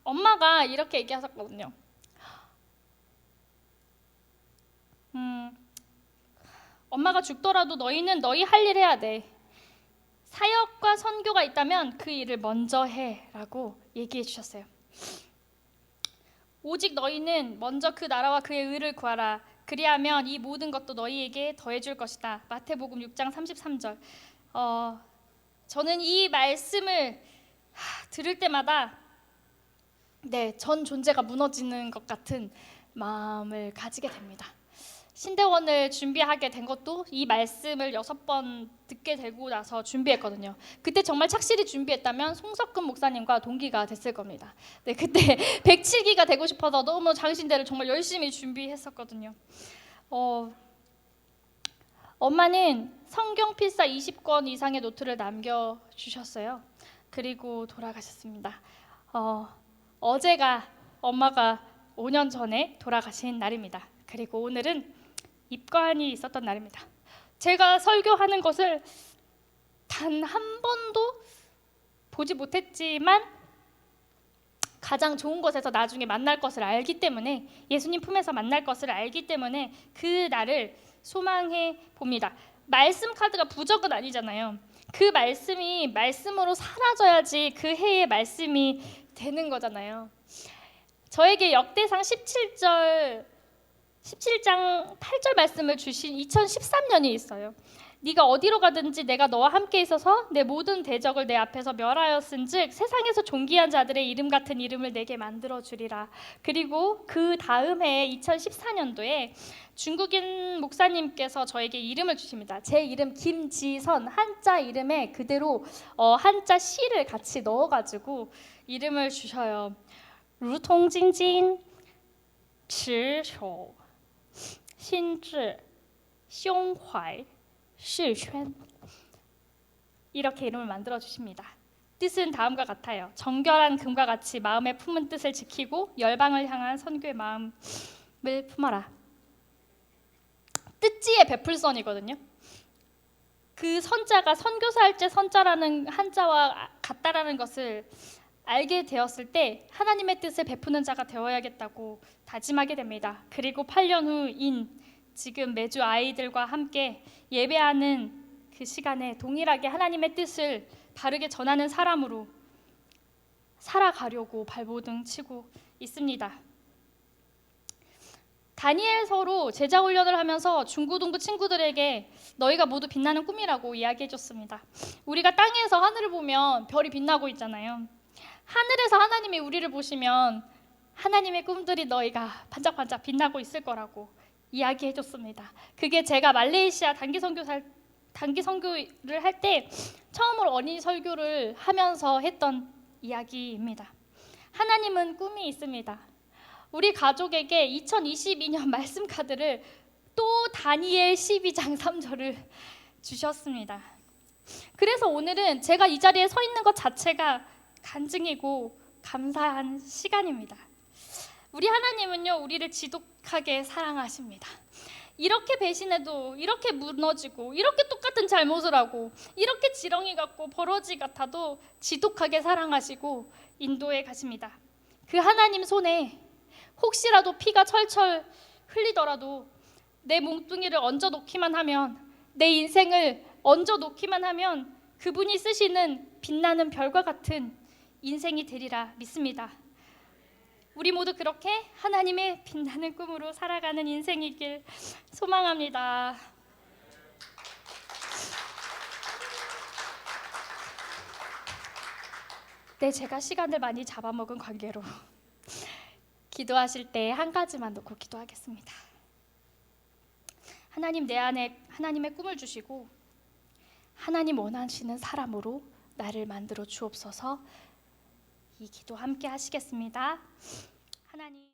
엄마가 이렇게 얘기하셨거든요. 엄마가 죽더라도 너희는 너희 할 일 해야 돼. 사역과 선교가 있다면 그 일을 먼저 해 라고 얘기해 주셨어요. 오직 너희는 먼저 그 나라와 그의 의를 구하라. 그리하면 이 모든 것도 너희에게 더해줄 것이다. 마태복음 6장 33절. 저는 이 말씀을 들을 때마다 전 존재가 무너지는 것 같은 마음을 가지게 됩니다. 신대원을 준비하게 된 것도 이 말씀을 6번 듣게 되고 나서 준비했거든요. 그때 정말 착실히 준비했다면 송석근 목사님과 동기가 됐을 겁니다. 그때 107기가 되고 싶어서 너무 장신대를 정말 열심히 준비했었거든요. 엄마는 성경 필사 20권 이상의 노트를 남겨주셨어요. 그리고 돌아가셨습니다. 어제가 엄마가 5년 전에 돌아가신 날입니다. 그리고 오늘은 입관이 있었던 날입니다. 제가 설교하는 것을 단 한 번도 보지 못했지만 가장 좋은 곳에서 나중에 만날 것을 알기 때문에, 예수님 품에서 만날 것을 알기 때문에 그 날을 소망해 봅니다. 말씀 카드가 부적은 아니잖아요. 그 말씀이 말씀으로 사라져야지 그 해의 말씀이 되는 거잖아요. 저에게 역대상 17장 8절 말씀을 주신 2013년이 있어요. 네가 어디로 가든지 내가 너와 함께 있어서 내 모든 대적을 내 앞에서 멸하였은즉 세상에서 존귀한 자들의 이름 같은 이름을 내게 만들어 주리라. 그리고 그 다음 해 2014년도에 중국인 목사님께서 저에게 이름을 주십니다. 제 이름 김지선, 한자 이름에 그대로 한자 시를 같이 넣어가지고 이름을 주셔요. 如同精金持守心智胸怀世圈, 이렇게 이름을 만들어 주십니다. 뜻은 다음과 같아요. 정결한 금과 같이 마음에 품은 뜻을 지키고 열방을 향한 선교의 마음을 품어라. 뜻지의 베풀선이거든요. 그 선자가 선교사일제 선자라는 한자와 같다라는 것을 알게 되었을 때 하나님의 뜻을 베푸는 자가 되어야겠다고 다짐하게 됩니다. 그리고 8년 후인 지금 매주 아이들과 함께 예배하는 그 시간에 동일하게 하나님의 뜻을 바르게 전하는 사람으로 살아가려고 발버둥 치고 있습니다. 다니엘서로 제자 훈련을 하면서 중고등부 친구들에게 너희가 모두 빛나는 꿈이라고 이야기해줬습니다. 우리가 땅에서 하늘을 보면 별이 빛나고 있잖아요. 하늘에서 하나님이 우리를 보시면 하나님의 꿈들이 너희가 반짝반짝 빛나고 있을 거라고 이야기해줬습니다. 그게 제가 말레이시아 단기 선교를 할 때 처음으로 어린이 설교를 하면서 했던 이야기입니다. 하나님은 꿈이 있습니다. 우리 가족에게 2022년 말씀 카드를 또 다니엘 12장 3절을 주셨습니다. 그래서 오늘은 제가 이 자리에 서 있는 것 자체가 간증이고 감사한 시간입니다. 우리 하나님은요, 우리를 지독하게 사랑하십니다. 이렇게 배신해도, 이렇게 무너지고, 이렇게 똑같은 잘못을 하고, 이렇게 지렁이 같고 버러지 같아도 지독하게 사랑하시고 인도해 가십니다. 그 하나님 손에 혹시라도 피가 철철 흘리더라도 내 몽둥이를 얹어 놓기만 하면, 내 인생을 얹어 놓기만 하면 그분이 쓰시는 빛나는 별과 같은 인생이 되리라 믿습니다. 우리 모두 그렇게 하나님의 빛나는 꿈으로 살아가는 인생이길 소망합니다. 네, 제가 시간을 많이 잡아먹은 관계로 기도하실 때 한 가지만 놓고 기도하겠습니다. 하나님, 내 안에 하나님의 꿈을 주시고 하나님 원하시는 사람으로 나를 만들어 주옵소서. 이 기도 함께 하시겠습니다. 하나님